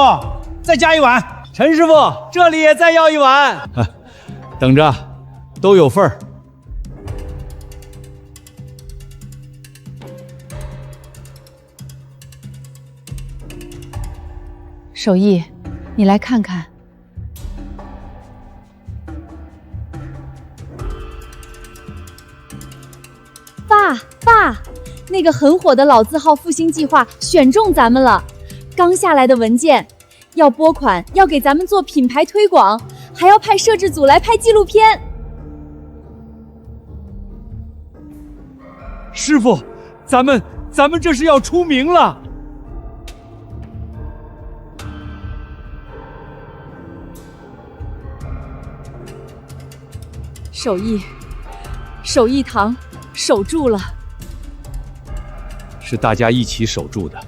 再加一碗。陳師傅，這裡也再要一碗。等着，都有份兒。守義，你來看看。爸，那個很火的老字號復興計劃選中咱們了，剛下來的文件，要撥款，要給咱們做品牌推廣，還要派攝製組來拍紀錄片。師傅，咱們這是要出名了。守義堂守住了。是大家一起守住的。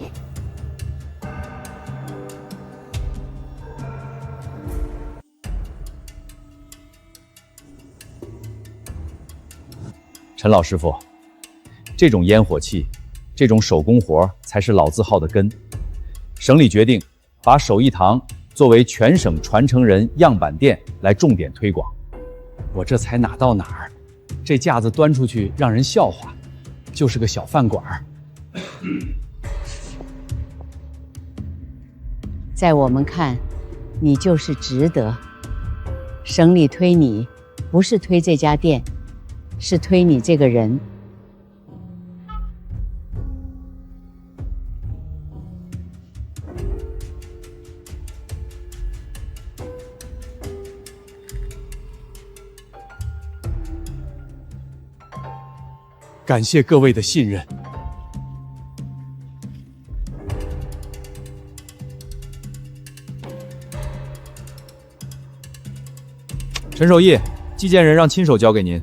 陳老師傅，這種煙火氣，這種手工活才是老字號的根。省裡決定把守義堂作為全省傳承人樣板店來重點推廣。我這才哪到哪兒，這架子端出去讓人笑話，就是個小飯館。在我們看，你就是值得。省裡推你，不是推這家店，是推你這個人。感謝各位的信任。陳守義，寄件人讓親手交給您。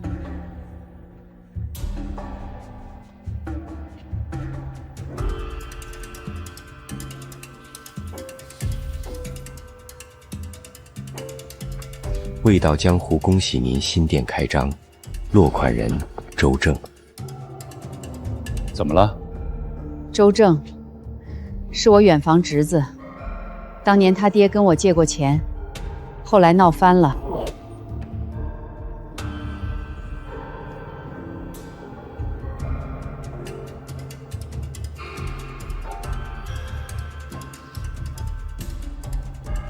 味道江湖恭喜您新店開張，落款人周正。怎麼了？周正是我遠房侄子，當年他爹跟我借過錢，後來鬧翻了。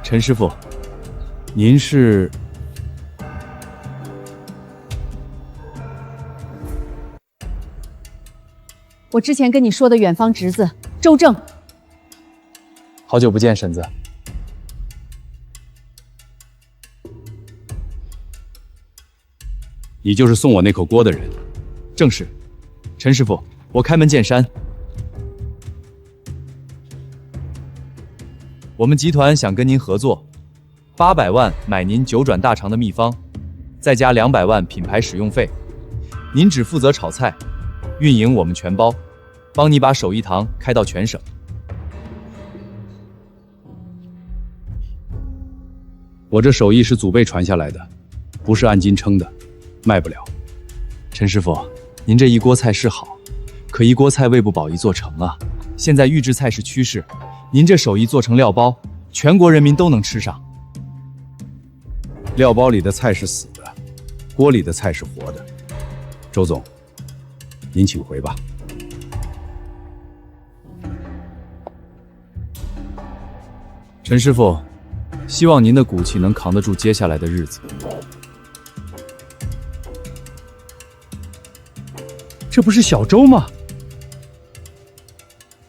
陳師傅，您是？我之前跟你說的遠方侄子周正。好久不見，嬸子。你就是送我那口鍋的人。正是。陳師傅，我開門見山。我們集團想跟您合作，800萬買您9轉大腸的秘方，再加200萬品牌使用費。您只負責炒菜，運營我們全包，幫你把手藝堂開到全省。我這手藝是祖輩傳下來的，不是按斤稱的，賣不了。陈師傅，您這一鍋菜是好，可一鍋菜餵不飽一座城啊。現在預制菜是趨勢，您這手藝做成料包，全國人民都能吃上。料包裡的菜是死的，鍋裡的菜是活的。周總，您請回吧。陈師傅，希望您的骨氣能扛得住接下來的日子。這不是小周嗎？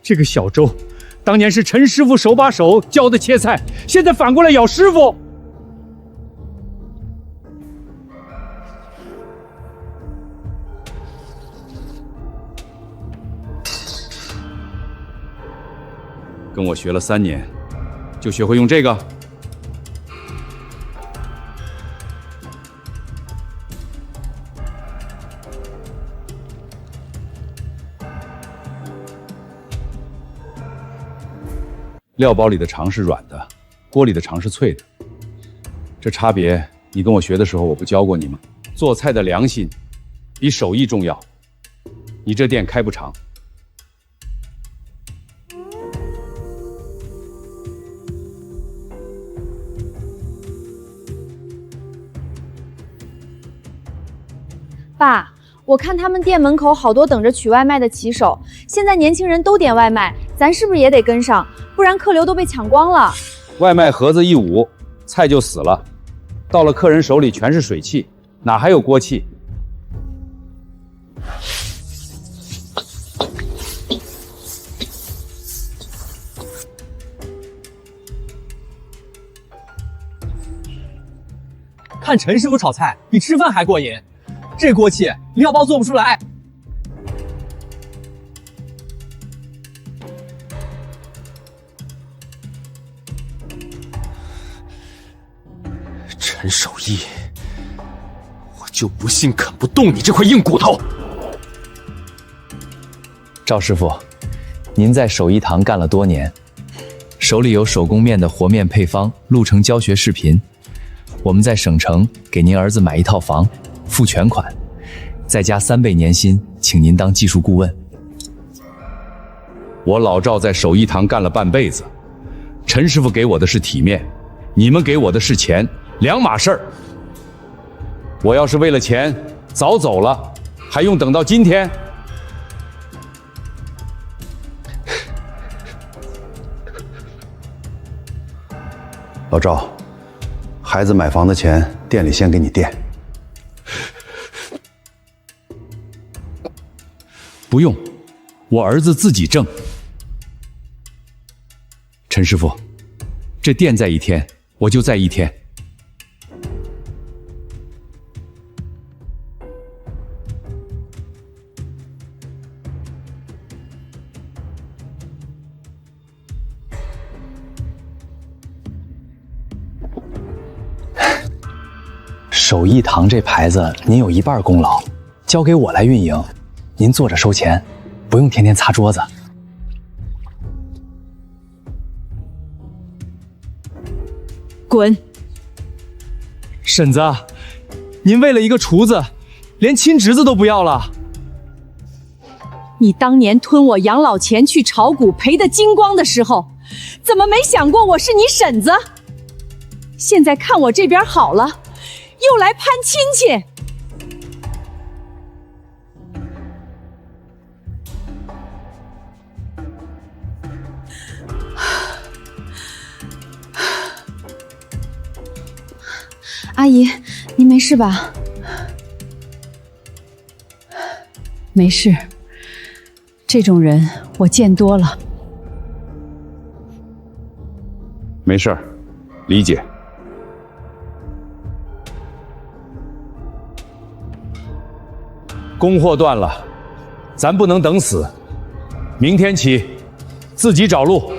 這個小周，當年是陳師傅手把手教的切菜，現在反過來咬師傅。跟我學了3年，就學會用這個？料包裡的腸是軟的，鍋裡的腸是脆的。這差別，你跟我學的時候我不教過你嗎？做菜的良心比手藝重要。你這店開不長。爸，我看他们店门口好多等着取外賣的骑手，現在年輕人都點外賣，咱是不是也得跟上？不然客流都被搶光了。外賣盒子一捂，菜就死了，到了客人手裡全是水汽，哪還有鍋氣？看陈師傅炒菜比吃飯還過癮，這鍋氣料包做不出來。陈守义，我就不信啃不动你這塊硬骨頭。趙師傅，您在手藝堂幹了多年，手裡有手工麵的和麵配方、路程教學視頻。我們在省城給您兒子買一套房，付全款，再加3倍年薪，請您當技術顧問。我老趙在手藝堂幹了半輩子，陳師傅給我的是體面，你們給我的是錢，兩碼事兒。我要是為了錢早走了，還用等到今天？老趙，孩子買房的錢店裡先給你墊。不用，我兒子自己掙。陳師傅，這店在一天，我就在一天。手藝堂這牌子，您有1半功勞，交給我來運營，您坐着收錢，不用天天擦桌子。滾！婶子，您為了一個廚子，連親侄子都不要了。你當年吞我養老錢去炒股賠得精光的時候，怎麼沒想過我是你嬸子？現在看我這邊好了，又來攀親戚。阿姨，您沒事吧？沒事，這種人我見多了。沒事兒，理解。供貨斷了，咱不能等死，明天起自己找路。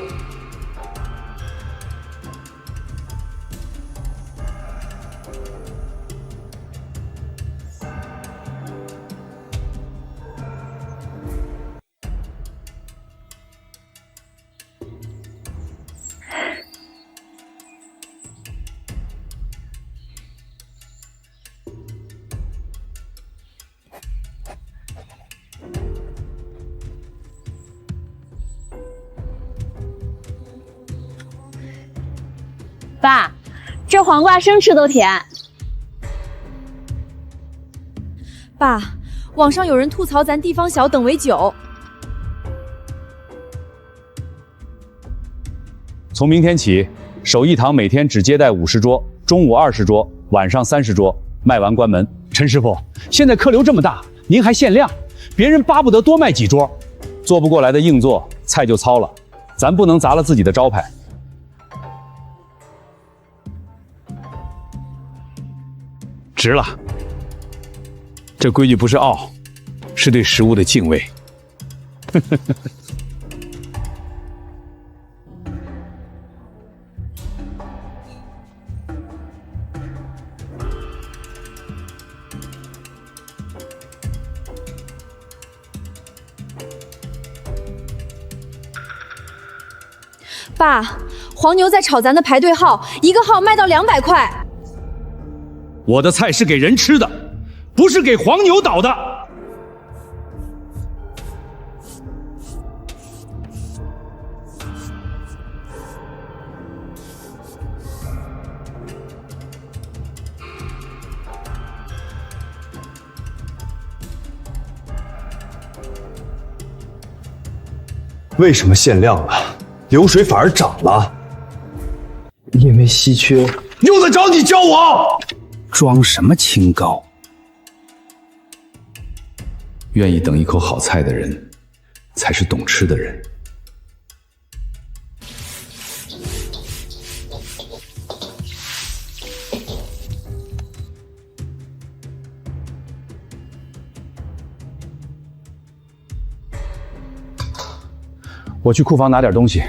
爸，这黄瓜生吃都甜。爸，网上有人吐槽咱地方小，等为久。从明天起，手艺堂每天只接待50桌，中午20桌，晚上30桌，卖完关门。陈师傅，现在客流这么大，您还限量，别人巴不得多卖几桌。做不过来的硬做，菜就糙了，咱不能砸了自己的招牌。值了，这规矩不是傲，是对食物的敬畏。爸，黄牛在炒咱的排队号，一个号卖到200块。我的菜是给人吃的，不是给黄牛倒的。为什么限量了？流水反而涨了，因为稀缺。用得着你教我？装什么清高？愿意等一口好菜的人，才是懂吃的人。我去库房拿点东西。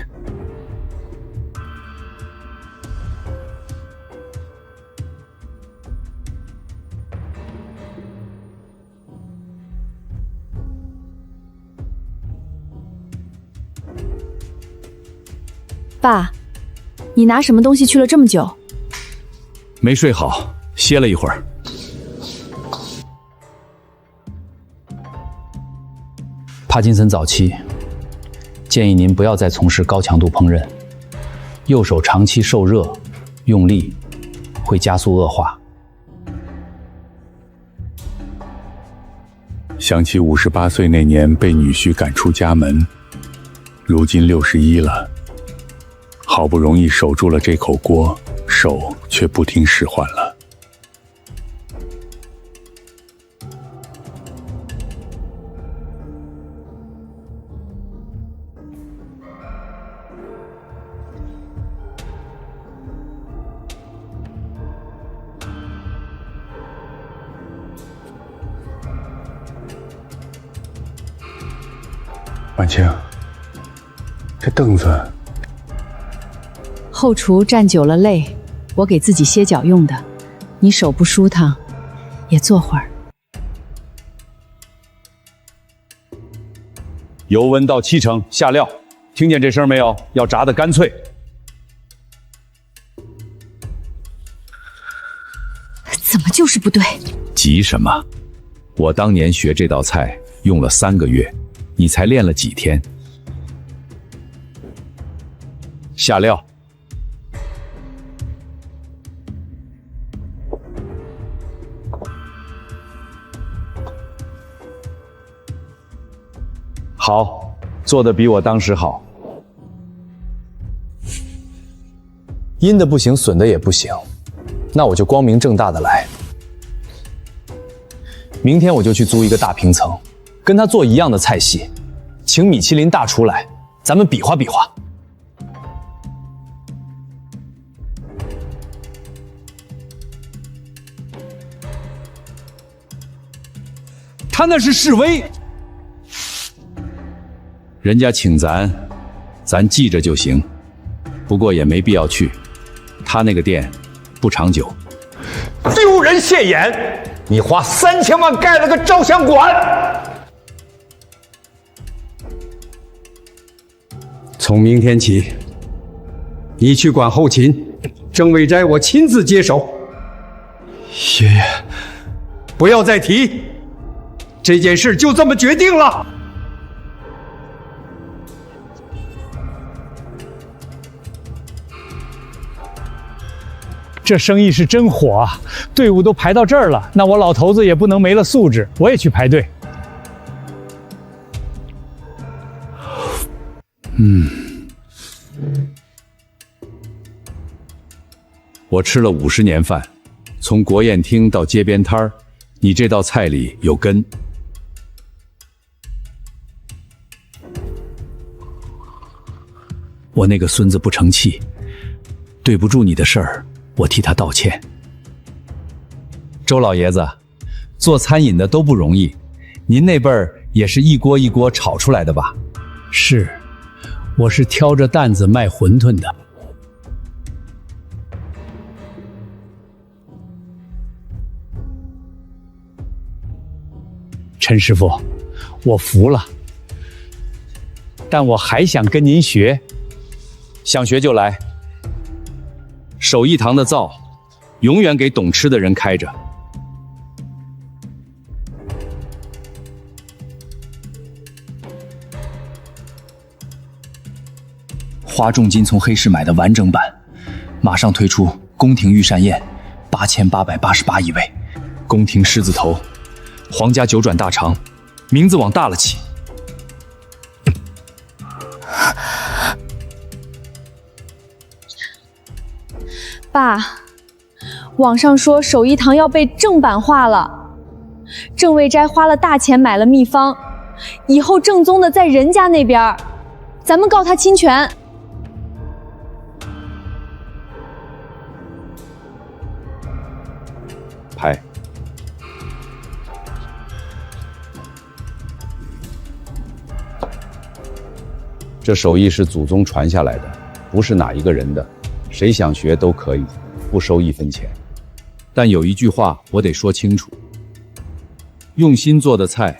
爸，你拿什么东西去了这么久？没睡好，歇了一会儿。帕金森早期，建议您不要再从事高强度烹饪，右手长期受热、用力会加速恶化。想起58岁那年被女婿赶出家门，如今61了，好不容易守住了这口锅，手却不听使唤了。婉清，这凳子后厨站久了累，我给自己歇脚用的。你手不舒坦，也坐会儿。油温到70%，下料。听见这声没有？要炸得干脆。怎么就是不对？急什么？我当年学这道菜用了3个月，你才练了几天？下料。好，做得比我当时好。阴的不行，损的也不行，那我就光明正大的来。明天我就去租一个大平层，跟他做一样的菜系，请米其林大厨来，咱们比划比划。他那是示威。人家请咱记着就行，不过也没必要去，他那个店不长久。丢人现眼！你花3000萬蓋了個照相館。從明天起，你去管後勤，鄭偉齋我親自接手。爺爺，不要再提，這件事就這麼決定了。这生意是真火啊！队伍都排到这儿了，那我老头子也不能没了素质，我也去排队。我吃了50年饭，从国宴厅到街邊攤兒，你這道菜裡有根。我那個孫子不成器，對不住你的事兒，我替他道歉。周老爺子，做餐飲的都不容易，您那輩兒也是一鍋一鍋炒出來的吧？是，我是挑着擔子賣餛飩的。陈師傅，我服了，但我還想跟您學。想學就來。手藝堂的灶，永遠給懂吃的人開着。花重金從黑市買的完整版，馬上推出宮廷御膳宴，8888一位，宮廷獅子頭，皇家九轉大腸，名字往大了起。爸，網上說手藝堂要被正版化了，鄭味齋花了大錢買了秘方，以後正宗的在人家那邊，咱們告他侵權。拍。這手藝是祖宗傳下來的，不是哪一個人的。誰想學都可以，不收1分錢。但有一句話我得說清楚：用心做的菜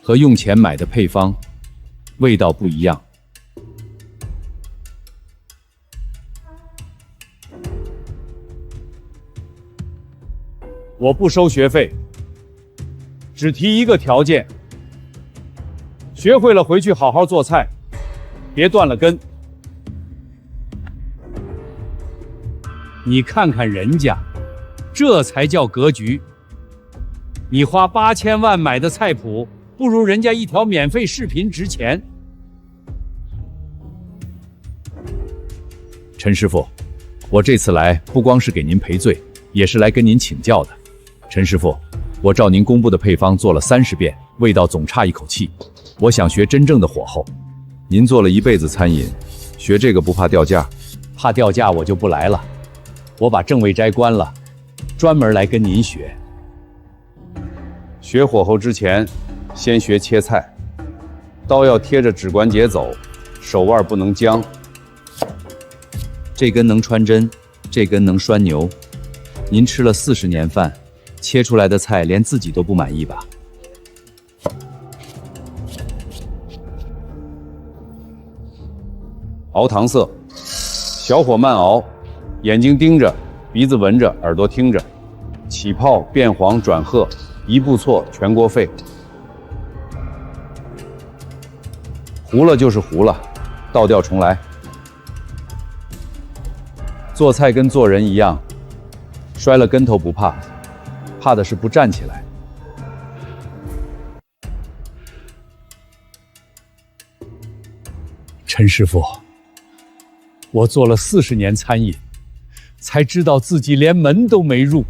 和用錢買的配方，味道不一樣。我不收學費，只提一個條件：學會了回去好好做菜，別斷了根。你看看人家，這才叫格局。你花8000萬買的菜譜，不如人家一條免費視頻值錢。陳師傅，我這次來不光是給您賠罪，也是來跟您請教的。陳師傅，我照您公布的配方做了30遍，味道總差一口氣。我想學真正的火候。您做了一輩子餐飲，學這個不怕掉價？怕掉價我就不來了。我把鄭味齋關了，專門來跟您學。學火候之前，先學切菜，刀要貼着指關節走，手腕不能僵。這根能穿針，這根能拴牛。您吃了40年飯，切出來的菜連自己都不滿意吧？熬糖色，小火慢熬。眼睛盯着，鼻子聞着，耳朵聽着，起泡變黃轉褐，一步錯全鍋廢。糊了就是糊了，倒掉重來。做菜跟做人一樣，摔了跟頭不怕，怕的是不站起來。陳師傅，我做了40年餐飲，才知道自己連門都沒入，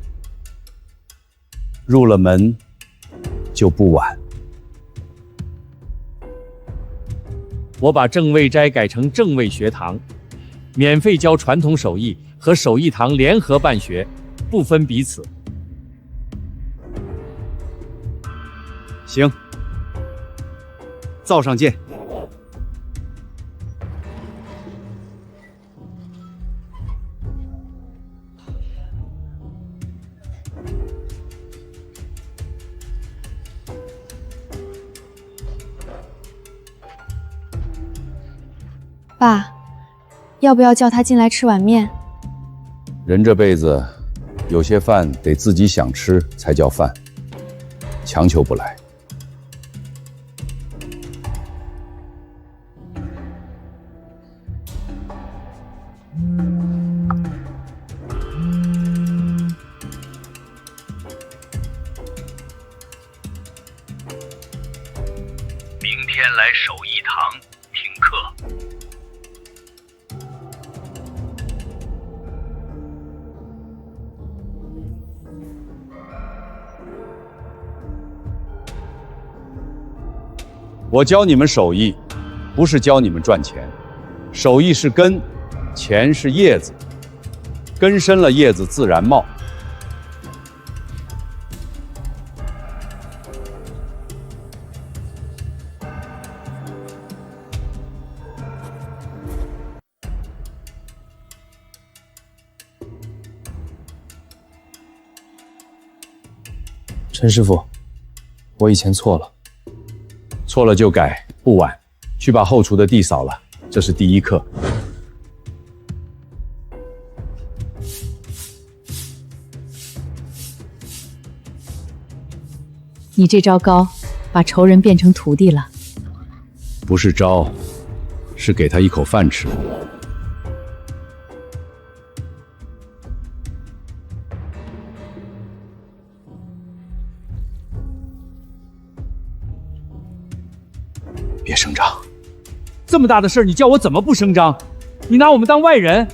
入了門就不晚。我把鄭味齋改成鄭味學堂，免費教傳統手藝和手藝堂聯合辦學，不分彼此。行，灶上見。爸，要不要叫他進來吃碗麵？人這輩子，有些飯得自己想吃才叫飯，強求不來。手艺堂听課。我教你们手艺，不是教你们賺錢。手藝是根，錢是葉子，根深了，葉子自然茂。陈師傅，我以前錯了。錯了就改，不晚。去把後廚的地掃了，這是第一課。你這招高，把仇人變成徒弟了。不是招，是給他一口飯吃。別聲張！這麼大的事兒，你叫我怎麼不聲張？你拿我們當外人？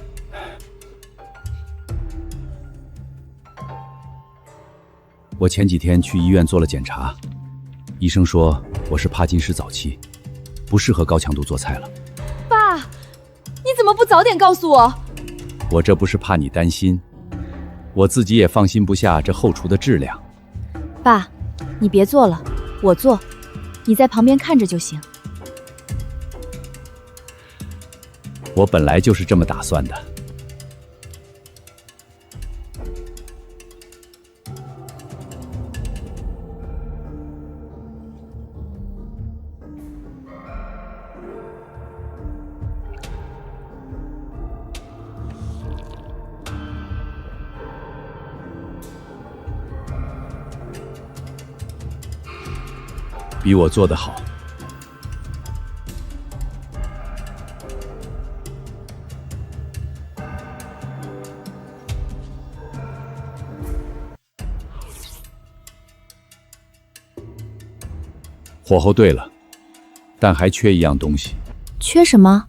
我前幾天去醫院做了檢查，醫生說我是帕金氏早期，不適合高強度做菜了。爸，你怎麼不早點告訴我？我這不是怕你擔心，我自己也放心不下這後廚的質量。爸，你別做了，我做，你在旁邊看着就行。我本來就是這麼打算的。比我做得好。火候對了，但還缺一樣東西。缺什麼？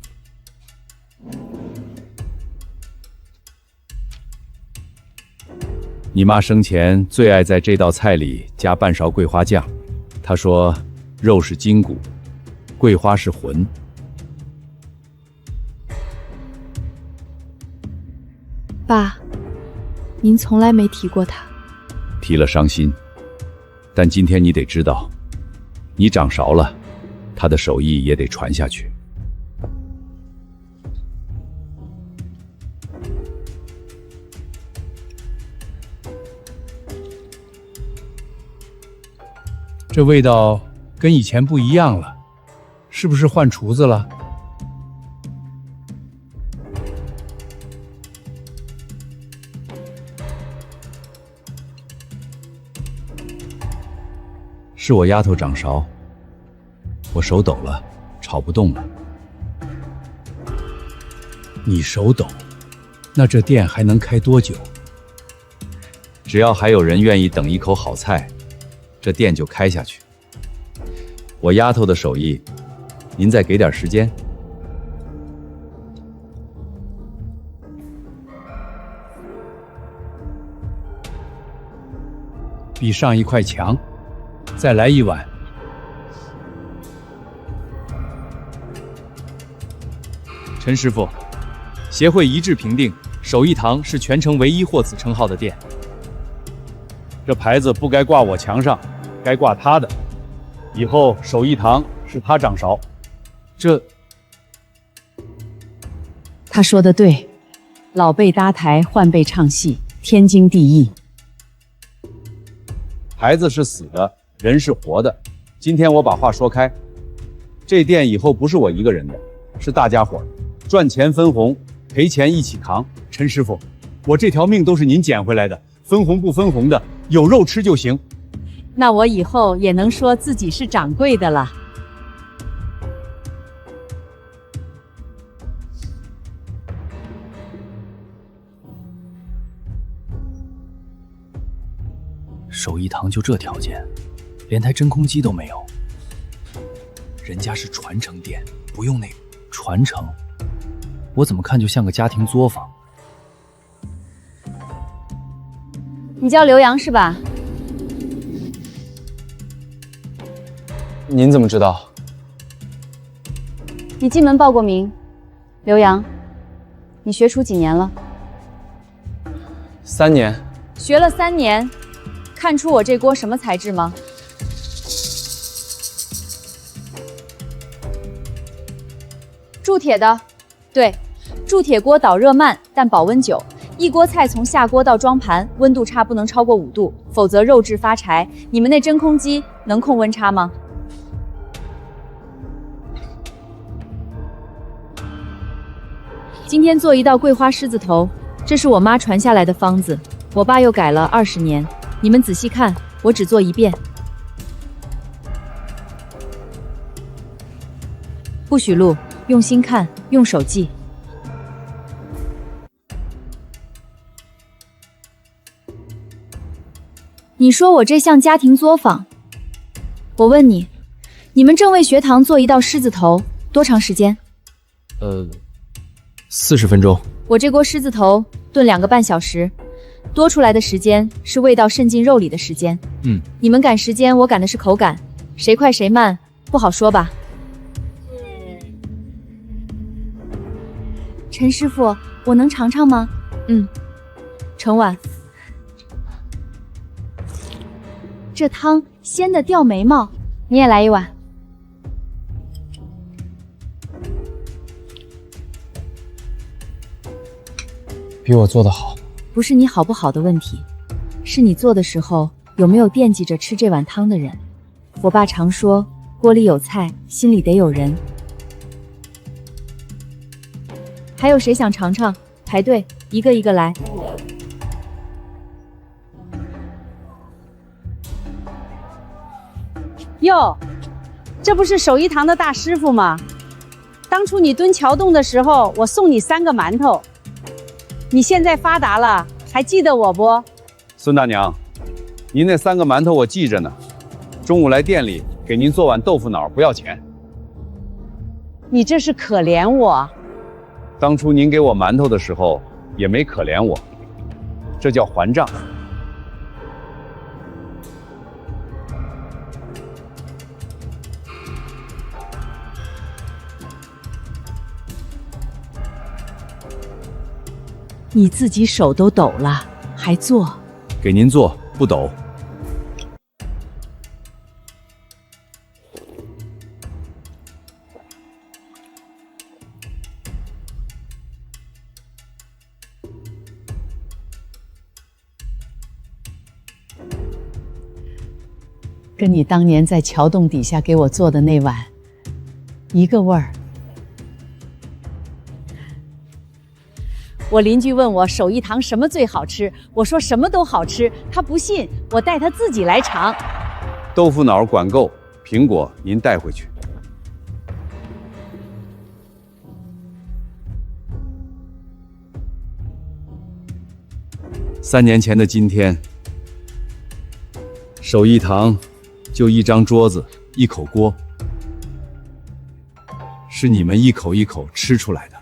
你媽生前最愛在這道菜裡加半勺桂花醬，她說肉是筋骨，桂花是魂。爸，您從來沒提過她。提了傷心，但今天你得知道，你掌勺了，他的手藝也得傳下去。這味道跟以前不一樣了，是不是換廚子了？是我丫頭掌勺，我手抖了，炒不動了。你手抖，那這店還能開多久？只要還有人願意等一口好菜，這店就開下去。我丫頭的手藝，您再給點時間。比上一塊強。再來一碗。陳師傅，協會一致評定，手藝堂是全城唯一獲此稱號的店。這牌子不該掛我牆上，該掛他的。以後手藝堂是他掌勺。這……他說的對，老輩搭台，換輩唱戲，天經地義。牌子是死的，人是活的。今天我把話說開，這店以後不是我一個人的，是大家伙兒，賺錢分紅，賠錢一起扛。陳師傅，我這條命都是您撿回來的，分紅不分紅的，有肉吃就行。那我以後也能說自己是掌櫃的了。手藝堂就這條件，連台真空機都沒有。人家是传承店，不用那个传承。我怎么看就像个家庭作坊。你叫刘洋是吧？您怎么知道？你进门报过名。刘洋，你学厨几年了3年。学了3年，看出我这锅什么材质吗？铸铁的，对，铸铁锅导热慢，但保温久。一锅菜从下锅到装盘，温度差不能超过5度，否则肉质发柴。你们那真空机能控温差吗？今天做一道桂花狮子头，这是我媽傳下來的方子，我爸又改了20年。你們仔細看，我只做1遍。不許錄，用心看，用手記。你說我這像家庭作坊？我問你，你們正為學堂做一道獅子頭，多長時間40分鐘。我這鍋獅子頭燉2個半小時，多出來的時間是味道滲進肉裡的時間。你們趕時間，我趕的是口感，誰快誰慢不好說吧。陳師傅，我能嘗嘗嗎？盛碗。這湯鮮的掉眉毛，你也來一碗。比我做得好。不是你好不好的問題，是你做的時候有沒有惦記着吃這碗湯的人。我爸常說，鍋裡有菜，心裡得有人。還有誰想嘗嘗？排隊，一個一個來。喲，這不是手藝堂的大師傅嗎？當初你蹲橋洞的時候，我送你3個饅頭。你現在發達了，還記得我不？孫大娘，您那3個饅頭我記着呢。中午來店裡給您做碗豆腐腦，不要錢。你這是可憐我。當初您給我饅頭的時候，也沒可憐我，這叫還賬。你自己手都抖了，還做？給您做，不抖。跟你當年在橋洞底下給我做的那碗一個味兒。我鄰居問我手藝堂什麼最好吃，我說什麼都好吃，他不信，我帶他自己來嘗。豆腐腦管夠，蘋果您帶回去。3年前的今天，手藝堂就一張桌子，一口鍋，是你們一口一口吃出來的。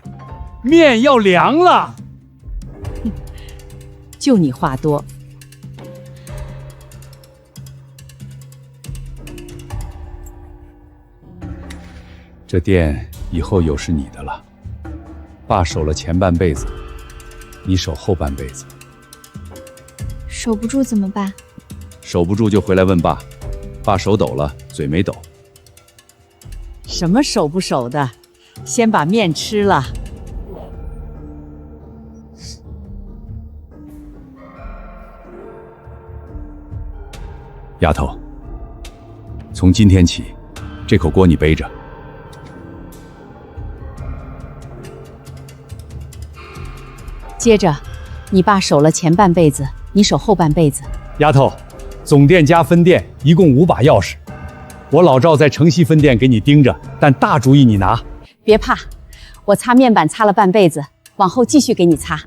面要涼了。就你話多。這店以後有是你的了，爸守了前半輩子，你守後半輩子。守不住怎麼辦？守不住就回來問爸，爸手抖了，嘴沒抖。什麼守不守的？先把面吃了。丫頭，從今天起，這口鍋你背着。接着，你爸守了前半輩子，你守後半輩子。丫頭，總店加分店一共5把鑰匙，我老趙在城西分店給你盯着，但大主意你拿。別怕，我擦面板擦了半輩子，往後繼續給你擦。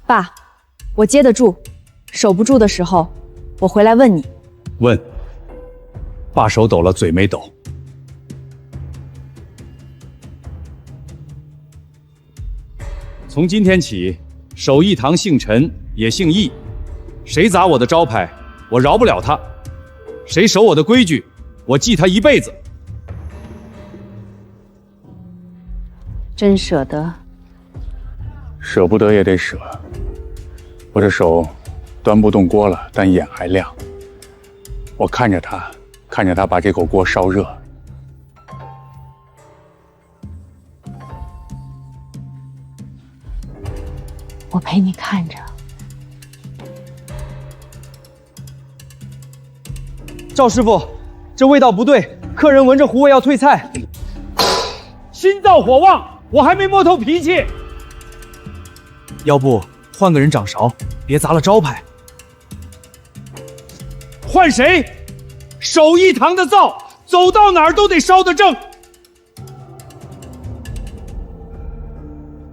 爸，我接得住，守不住的时候，我回来問你。问。爸手抖了，嘴没抖。从今天起，守义堂姓陈也姓义，谁砸我的招牌，我饶不了他；谁守我的规矩，我记他一輩子。真捨得。舍不得也得舍。我这手端不动鍋了，但眼還亮。我看着他把这口锅燒熱。我陪你看着。赵師傅，這味道不對，客人聞着糊味要退菜。心造火旺，我還沒摸透脾氣。要不換個人掌勺，別砸了招牌。換誰？守義堂的灶，走到哪兒都得燒得正。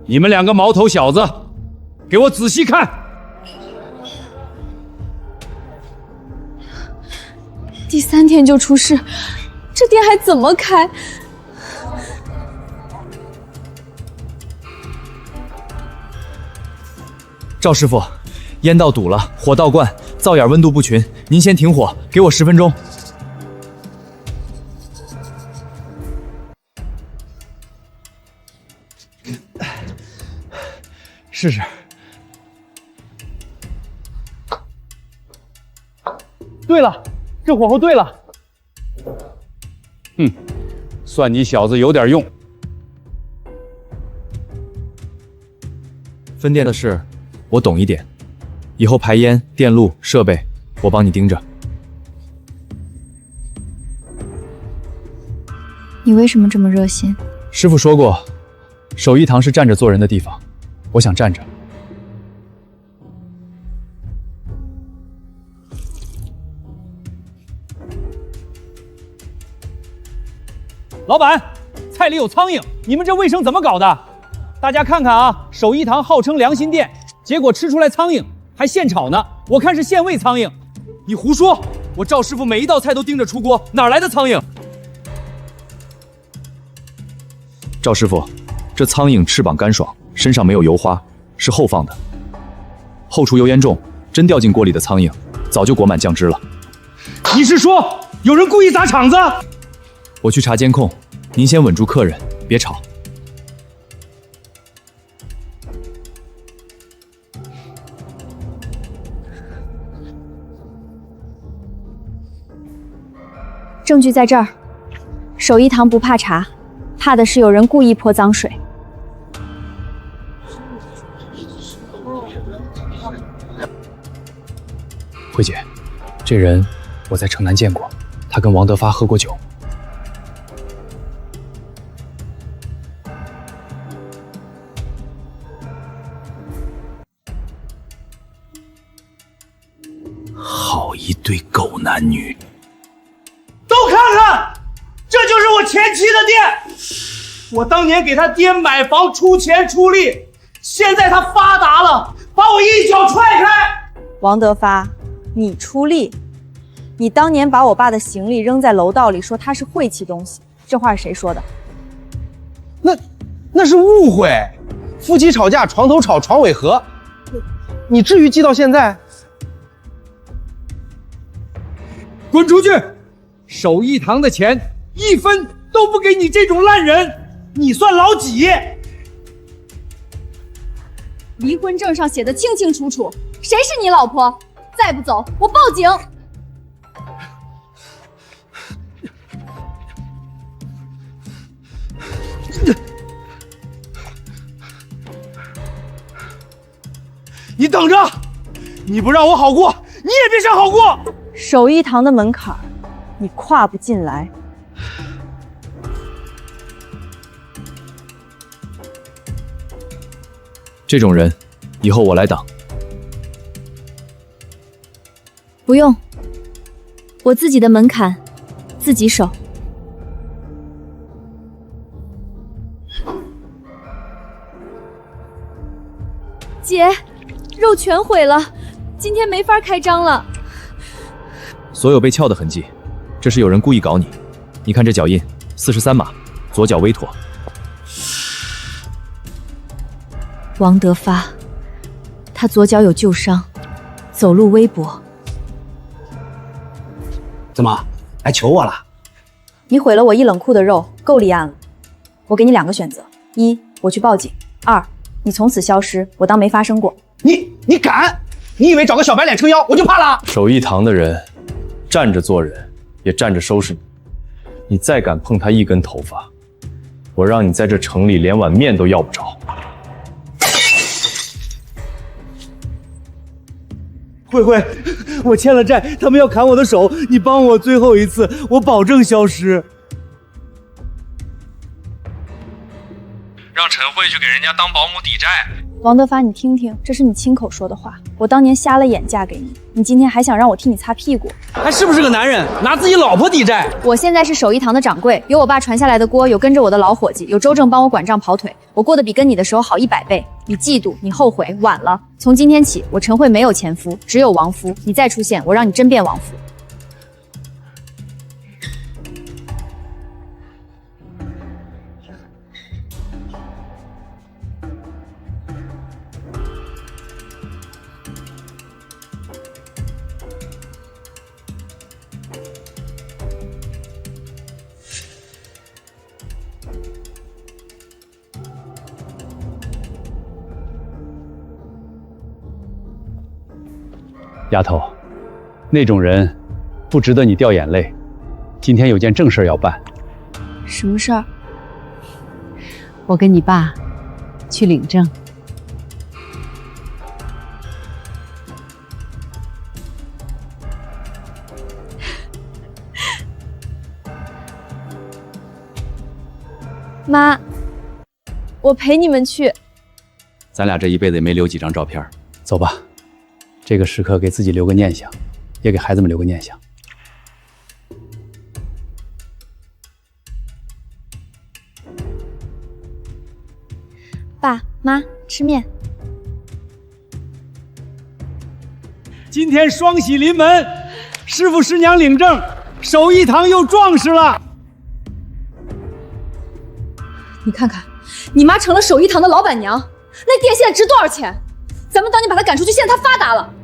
你們兩個毛頭小子，給我仔細看。第3天就出事，這店還怎麼開？趙師傅，煙道堵了，火倒灌，灶眼溫度不均，您先停火，給我10分鐘。試試。對了，這火候對了。算你小子有點用。分店的事，我懂一點。以後排煙、電路、設備，我幫你盯着。你為什麼這麼熱心？師傅說過，守義堂是站着做人的地方，我想站着。老闆，菜裡有蒼蠅，你們這衛生怎麼搞的？大家看看啊，守義堂號稱良心店，結果吃出來蒼蠅，還現炒呢。我看是現餵蒼蠅。你胡說！我趙師傅每一道菜都盯着出鍋，哪來的蒼蠅？趙師傅，這蒼蠅翅膀乾爽，身上沒有油花，是後放的。後廚油煙重，真掉進鍋裡的蒼蠅，早就裹滿醬汁了。你是說有人故意砸場子？我去查監控，您先穩住客人，別吵。證據在這兒，守義堂不怕查，怕的是有人故意潑髒水。慧姐，這人我在城南見過，他跟王德發喝過酒。好一对狗男女！都看看，这就是我前妻的店。我当年給他爹買房出錢出力，現在他發達了，把我一腳踹開。王德發，你出力？你當年把我爸的行李扔在樓道裡，說他是晦氣東西，這話是誰說的？那是誤會。夫妻吵架，床頭吵，床尾和。你至於記到現在？滾出去！守義堂的錢1分都不給你這種爛人，你算老幾？離婚證上寫的清清楚楚，誰是你老婆？再不走，我報警！你等着，你不讓我好過，你也別想好過。守義堂的門檻，你跨不進來。這種人，以後我來擋。不用，我自己的門檻，自己守。姐，肉全毀了，今天没法開張了。所有被撬的痕迹，這是有人故意搞你。你看這腳印，43碼，左腳微跛。王德發，他左腳有舊傷，走路微跛。怎麼來求我了？你毀了我一冷庫的肉，夠立案了。我給你2個選擇：一，我去報警；二，你從此消失，我當沒發生過。你敢？你以為找個小白臉撐腰我就怕了？守義堂的人，站着做人，也站着收拾你。你再敢碰他一根頭髮，我讓你在這城裡連碗麵都要不着。慧慧，我欠了債，他們要砍我的手，你幫我最後一次，我保證消失。让陈慧去給人家當保姆抵債。王德發，你聽聽，這是你親口說的話。我當年瞎了眼嫁給你，你今天還想讓我替你擦屁股？還是不是個男人，拿自己老婆抵債？我現在是守義堂的掌櫃，有我爸傳下來的鍋，有跟着我的老伙計，有周正幫我管賬跑腿，我過得比跟你的時候好100倍。你嫉妒，你後悔，晚了。從今天起，我陳慧沒有前夫，只有亡夫。你再出現，我讓你真變亡夫。丫頭，那種人不值得你掉眼淚。今天有件正事要辦。什麼事兒？我跟你爸去領證。媽，我陪你們去。咱倆這一輩子也沒留幾張照片。走吧。這個時刻給自己留個念想，也給孩子們留個念想。爸媽，吃麵。今天雙喜臨門，師傅師娘領證，守義堂又壯實了。你看看，你媽成了守義堂的老闆娘，那店現在值多少錢？咱們當年把他趕出去，現在他發達了。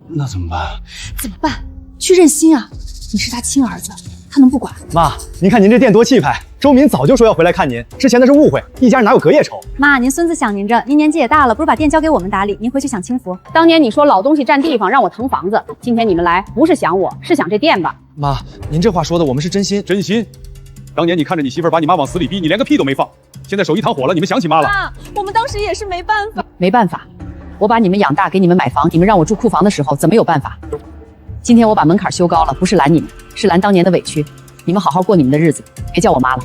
那怎麼辦？怎麼辦？去認親啊！你是他親兒子，他能不管？媽，您看您這店多氣派。周敏早就說要回來看您，之前那是誤會，一家人哪有隔夜仇？媽，您孫子想您着，您年紀也大了，不如把店交給我們打理，您回去享清福。当年你說老東西占地方，讓我騰房子，今天你們來不是想我，是想這店吧？媽，您这話說的我們是真心。真心？當年你看着你媳婦把你媽往死裡逼，你連個屁都沒放。現在守義堂火了，你們想起媽了？媽，我們當時也是沒辦法。沒辦法，我把你們養大，給你們買房，你們讓我住庫房的時候，怎麼有辦法？今天我把門檻修高了，不是攔你們，是攔當年的委屈。你們好好過你們的日子，別叫我媽了。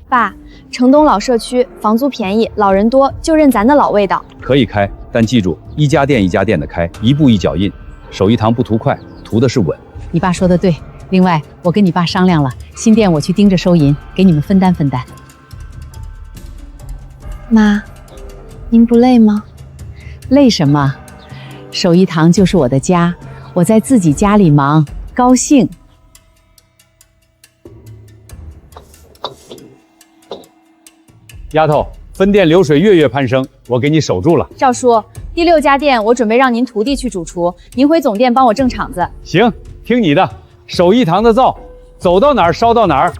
爸，城東老社區房租便宜，老人多，就認咱的老味道。可以開，但記住，一家店一家店的開，一步一腳印。守義堂不圖快，圖的是穩。你爸說的對。另外，我跟你爸商量了，新店我去盯着收銀，給你們分擔分擔。媽，您不累嗎？累什麼？守義堂就是我的家，我在自己家裡忙，高興。丫頭，分店流水月月攀升，我給你守住了。趙叔，第6家店我準備讓您徒弟去主廚，您回總店幫我鎮場子。行，聽你的。守義堂的灶，走到哪兒燒到哪兒。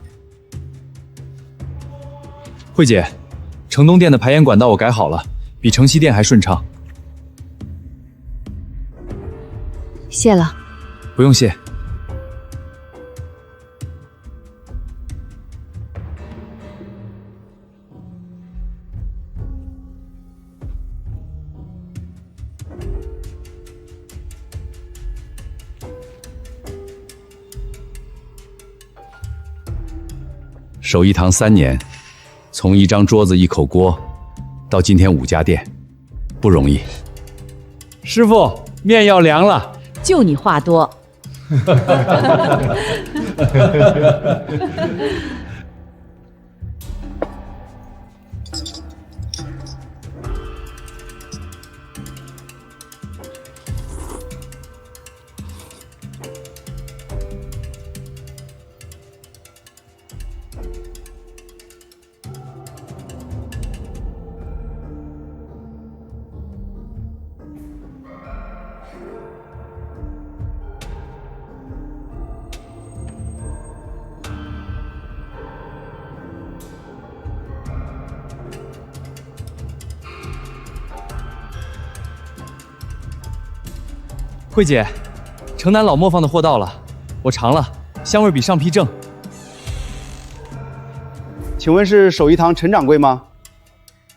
慧姐，城東店的排煙管道我改好了，比城西店還順暢。謝了。不用謝。守義堂3年，從一張桌子一口鍋，到今天5家店，不容易。師傅，麵要涼了。就你話多。慧姐，城南老磨坊的货到了，我尝了，香味比上批正。请问是手艺堂陈掌柜吗？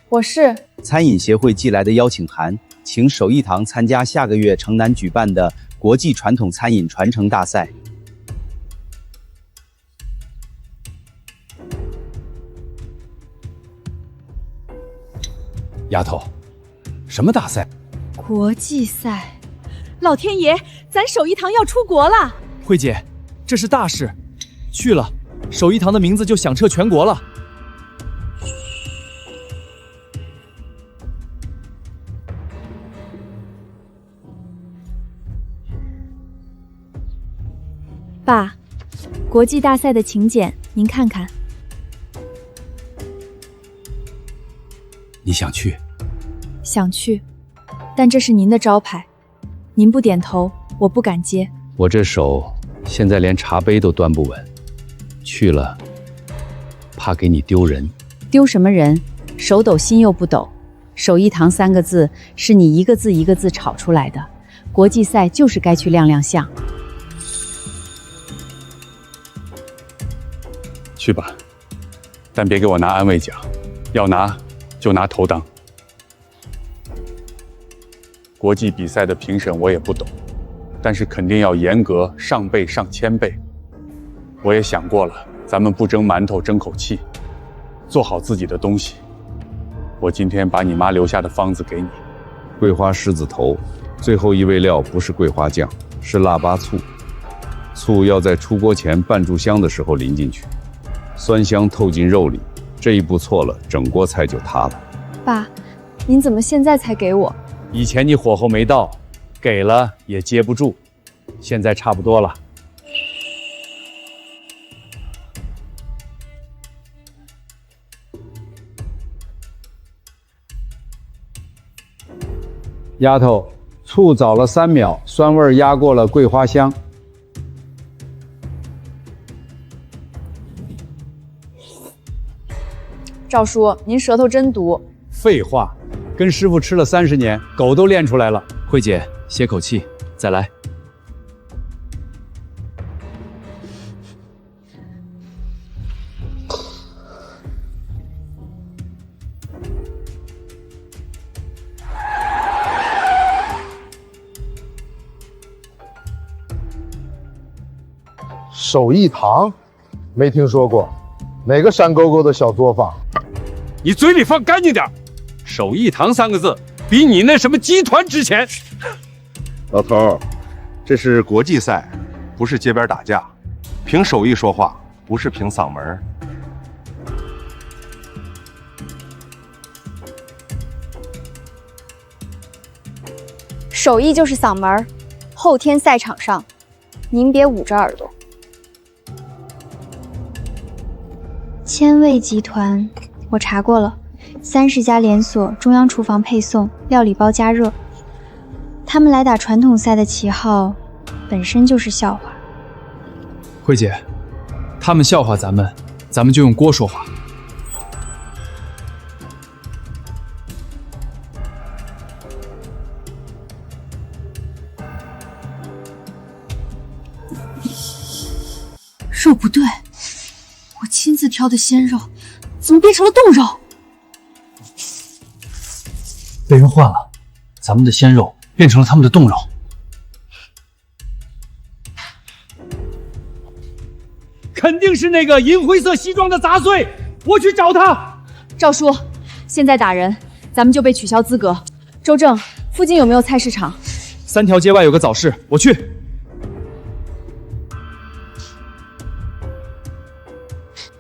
我是。餐饮协会寄来的邀请函，请手艺堂参加下个月城南舉辦的國際傳統餐飲傳承大賽。丫頭，什麼大賽？國際賽。老天爺，咱手藝堂要出國了！慧姐，這是大事，去了，手藝堂的名字就響徹全國了。爸，國際大賽的請柬，您看看。你想去？想去，但這是您的招牌。您不點頭，我不敢接。我這手現在連茶杯都端不穩，去了，怕給你丟人。丟什麼人？手抖心又不抖。手藝堂3個字是你一個字一個字炒出來的，國際賽就是該去亮亮相。去吧，但別給我拿安慰獎，要拿就拿頭當。國際比賽的評審我也不懂，但是肯定要嚴格上倍上千倍。我也想過了，咱們不蒸饅頭爭口氣，做好自己的東西。我今天把你媽留下的方子給你。桂花獅子頭，最後一味料不是桂花醬，是臘八醋。醋要在出鍋前半炷香的時候淋進去，酸香透進肉裡，這一步錯了，整鍋菜就塌了。爸，您怎麼現在才給我？以前你火候沒到，給了也接不住，現在差不多了。丫頭，醋早了3秒，酸味壓過了桂花香。趙叔，您舌頭真毒。廢話，跟師傅吃了30年，狗都練出來了。慧姐，歇口氣，再來。手藝堂，沒聽說過，哪個山溝溝的小作坊？你嘴裡放乾淨點！手藝堂3個字，比你那什麼集團值錢。老頭，這是國際賽，不是街邊打架，憑手藝說話，不是憑嗓門。手藝就是嗓門，後天賽場上，您別捂着耳朵。千味集團，我查過了，30家連鎖，中央廚房配送，料理包加熱。他們來打傳統賽的旗號，本身就是笑話。慧姐，他們笑話咱們就用鍋說話。肉不對，我親自挑的鮮肉，怎麼變成了凍肉？被人換了，咱們的鮮肉變成了他們的凍肉。肯定是那個銀灰色西裝的雜碎，我去找他。趙叔，現在打人，咱們就被取消資格。周正，附近有沒有菜市場？ 3條街外有個早市，我去。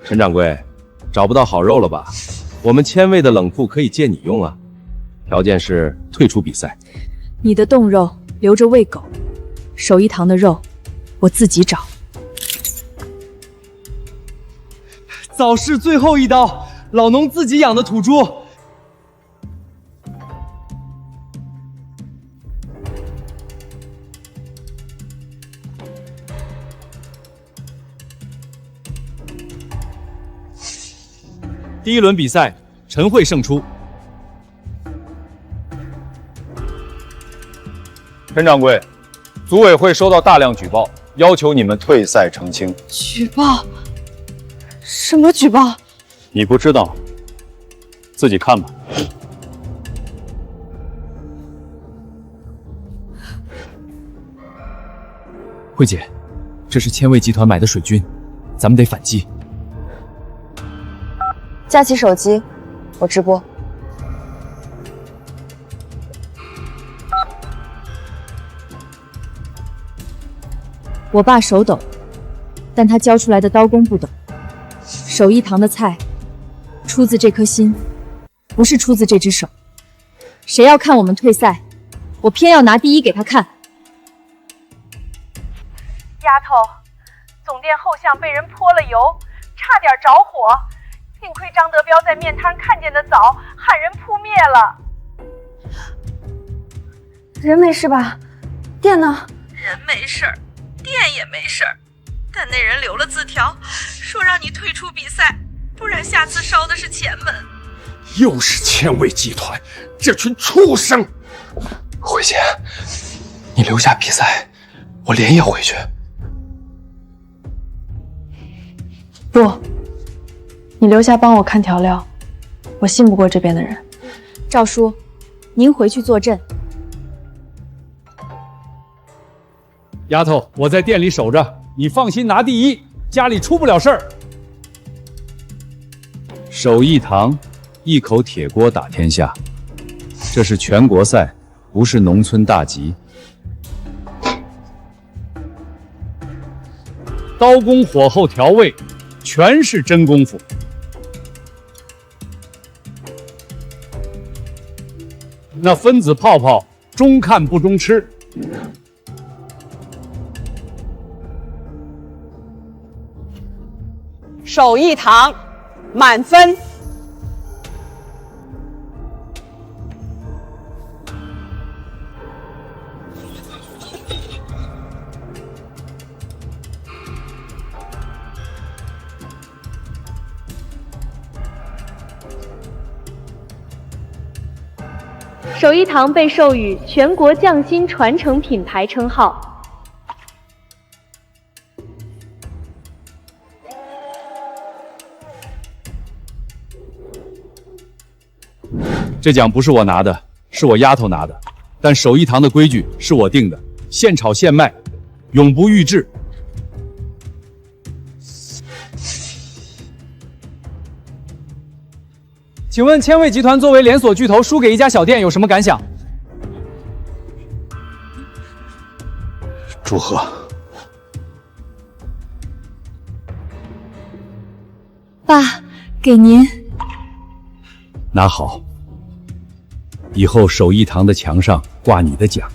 陈掌柜，找不到好肉了吧？我们千味的冷库可以借你用啊，条件是退出比赛。你的冻肉留着喂狗，手艺堂的肉我自己找。早市最后一刀，老农自己养的土猪。第一轮比赛，陈慧胜出。陈掌柜，组委会收到大量举报，要求你们退赛澄清。举报？什么举报？你不知道，自己看吧。慧姐，这是千味集团买的水军，咱们得反击。架起手机，我直播。我爸手抖，但他教出来的刀工不抖。手艺堂的菜，出自这颗心，不是出自这只手。谁要看我们退赛，我偏要拿第一给他看。丫头，总店后巷被人泼了油，差点着火。幸亏张德彪在面摊看见的早，喊人扑灭了。人没事吧？店呢？人没事儿，店也没事儿，但那人留了字条，说让你退出比赛，不然下次烧的是前门。又是千味集团，这群畜生！慧姐，你留下比赛，我连夜回去。不。你留下帮我看调料，我信不过这边的人。赵叔，您回去坐镇。丫头，我在店里守着，你放心拿第一，家里出不了事儿。手艺堂，一口铁锅打天下，这是全国赛，不是农村大集。刀工火候调味，全是真功夫。那分子泡泡，中看不中吃。手艺堂，满分。手艺堂被授予全国匠心传承品牌称号。这奖不是我拿的，是我丫头拿的，但手艺堂的规矩是我定的，现炒现卖，永不预制。请问千味集团作为连锁巨头输给一家小店有什么感想？祝贺。爸，给您。拿好，以后手艺堂的墙上挂你的奖。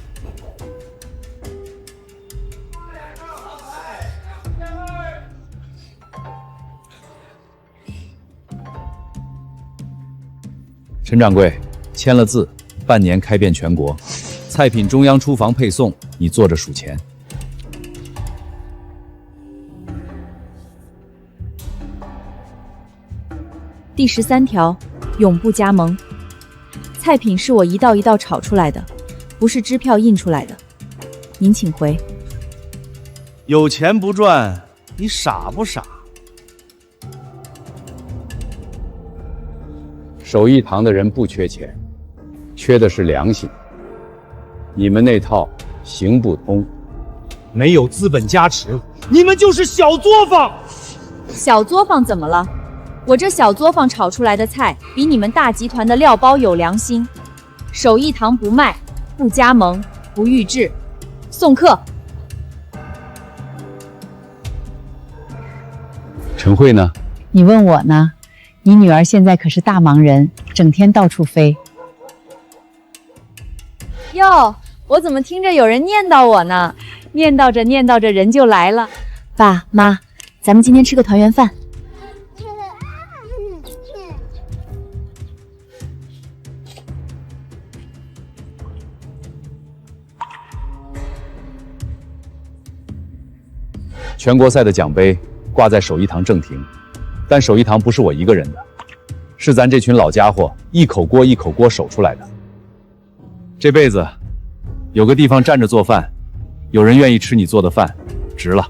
陈掌柜签了字，半年开遍全国，菜品中央厨房配送，你坐着数钱。第13条，永不加盟。菜品是我一道一道炒出来的，不是支票印出来的。您请回。有钱不賺，你傻不傻？手艺堂的人不缺錢，缺的是良心。你們那套行不通，沒有資本加持，你們就是小作坊。小作坊怎麼了？我這小作坊炒出來的菜，比你們大集團的料包有良心。手藝堂不賣，不加盟，不預製，送客。陳慧呢？你問我呢？你女兒現在可是大忙人，整天到處飛。喲，我怎麼聽着有人念叨我呢？念叨着念叨着人就来了。爸媽，咱們今天吃個团圆飯。全国赛的奖杯挂在手艺堂正厅，但手艺堂不是我一个人的，是咱这群老家伙一口锅一口锅守出来的。这辈子有个地方站着做饭，有人愿意吃你做的饭，值了。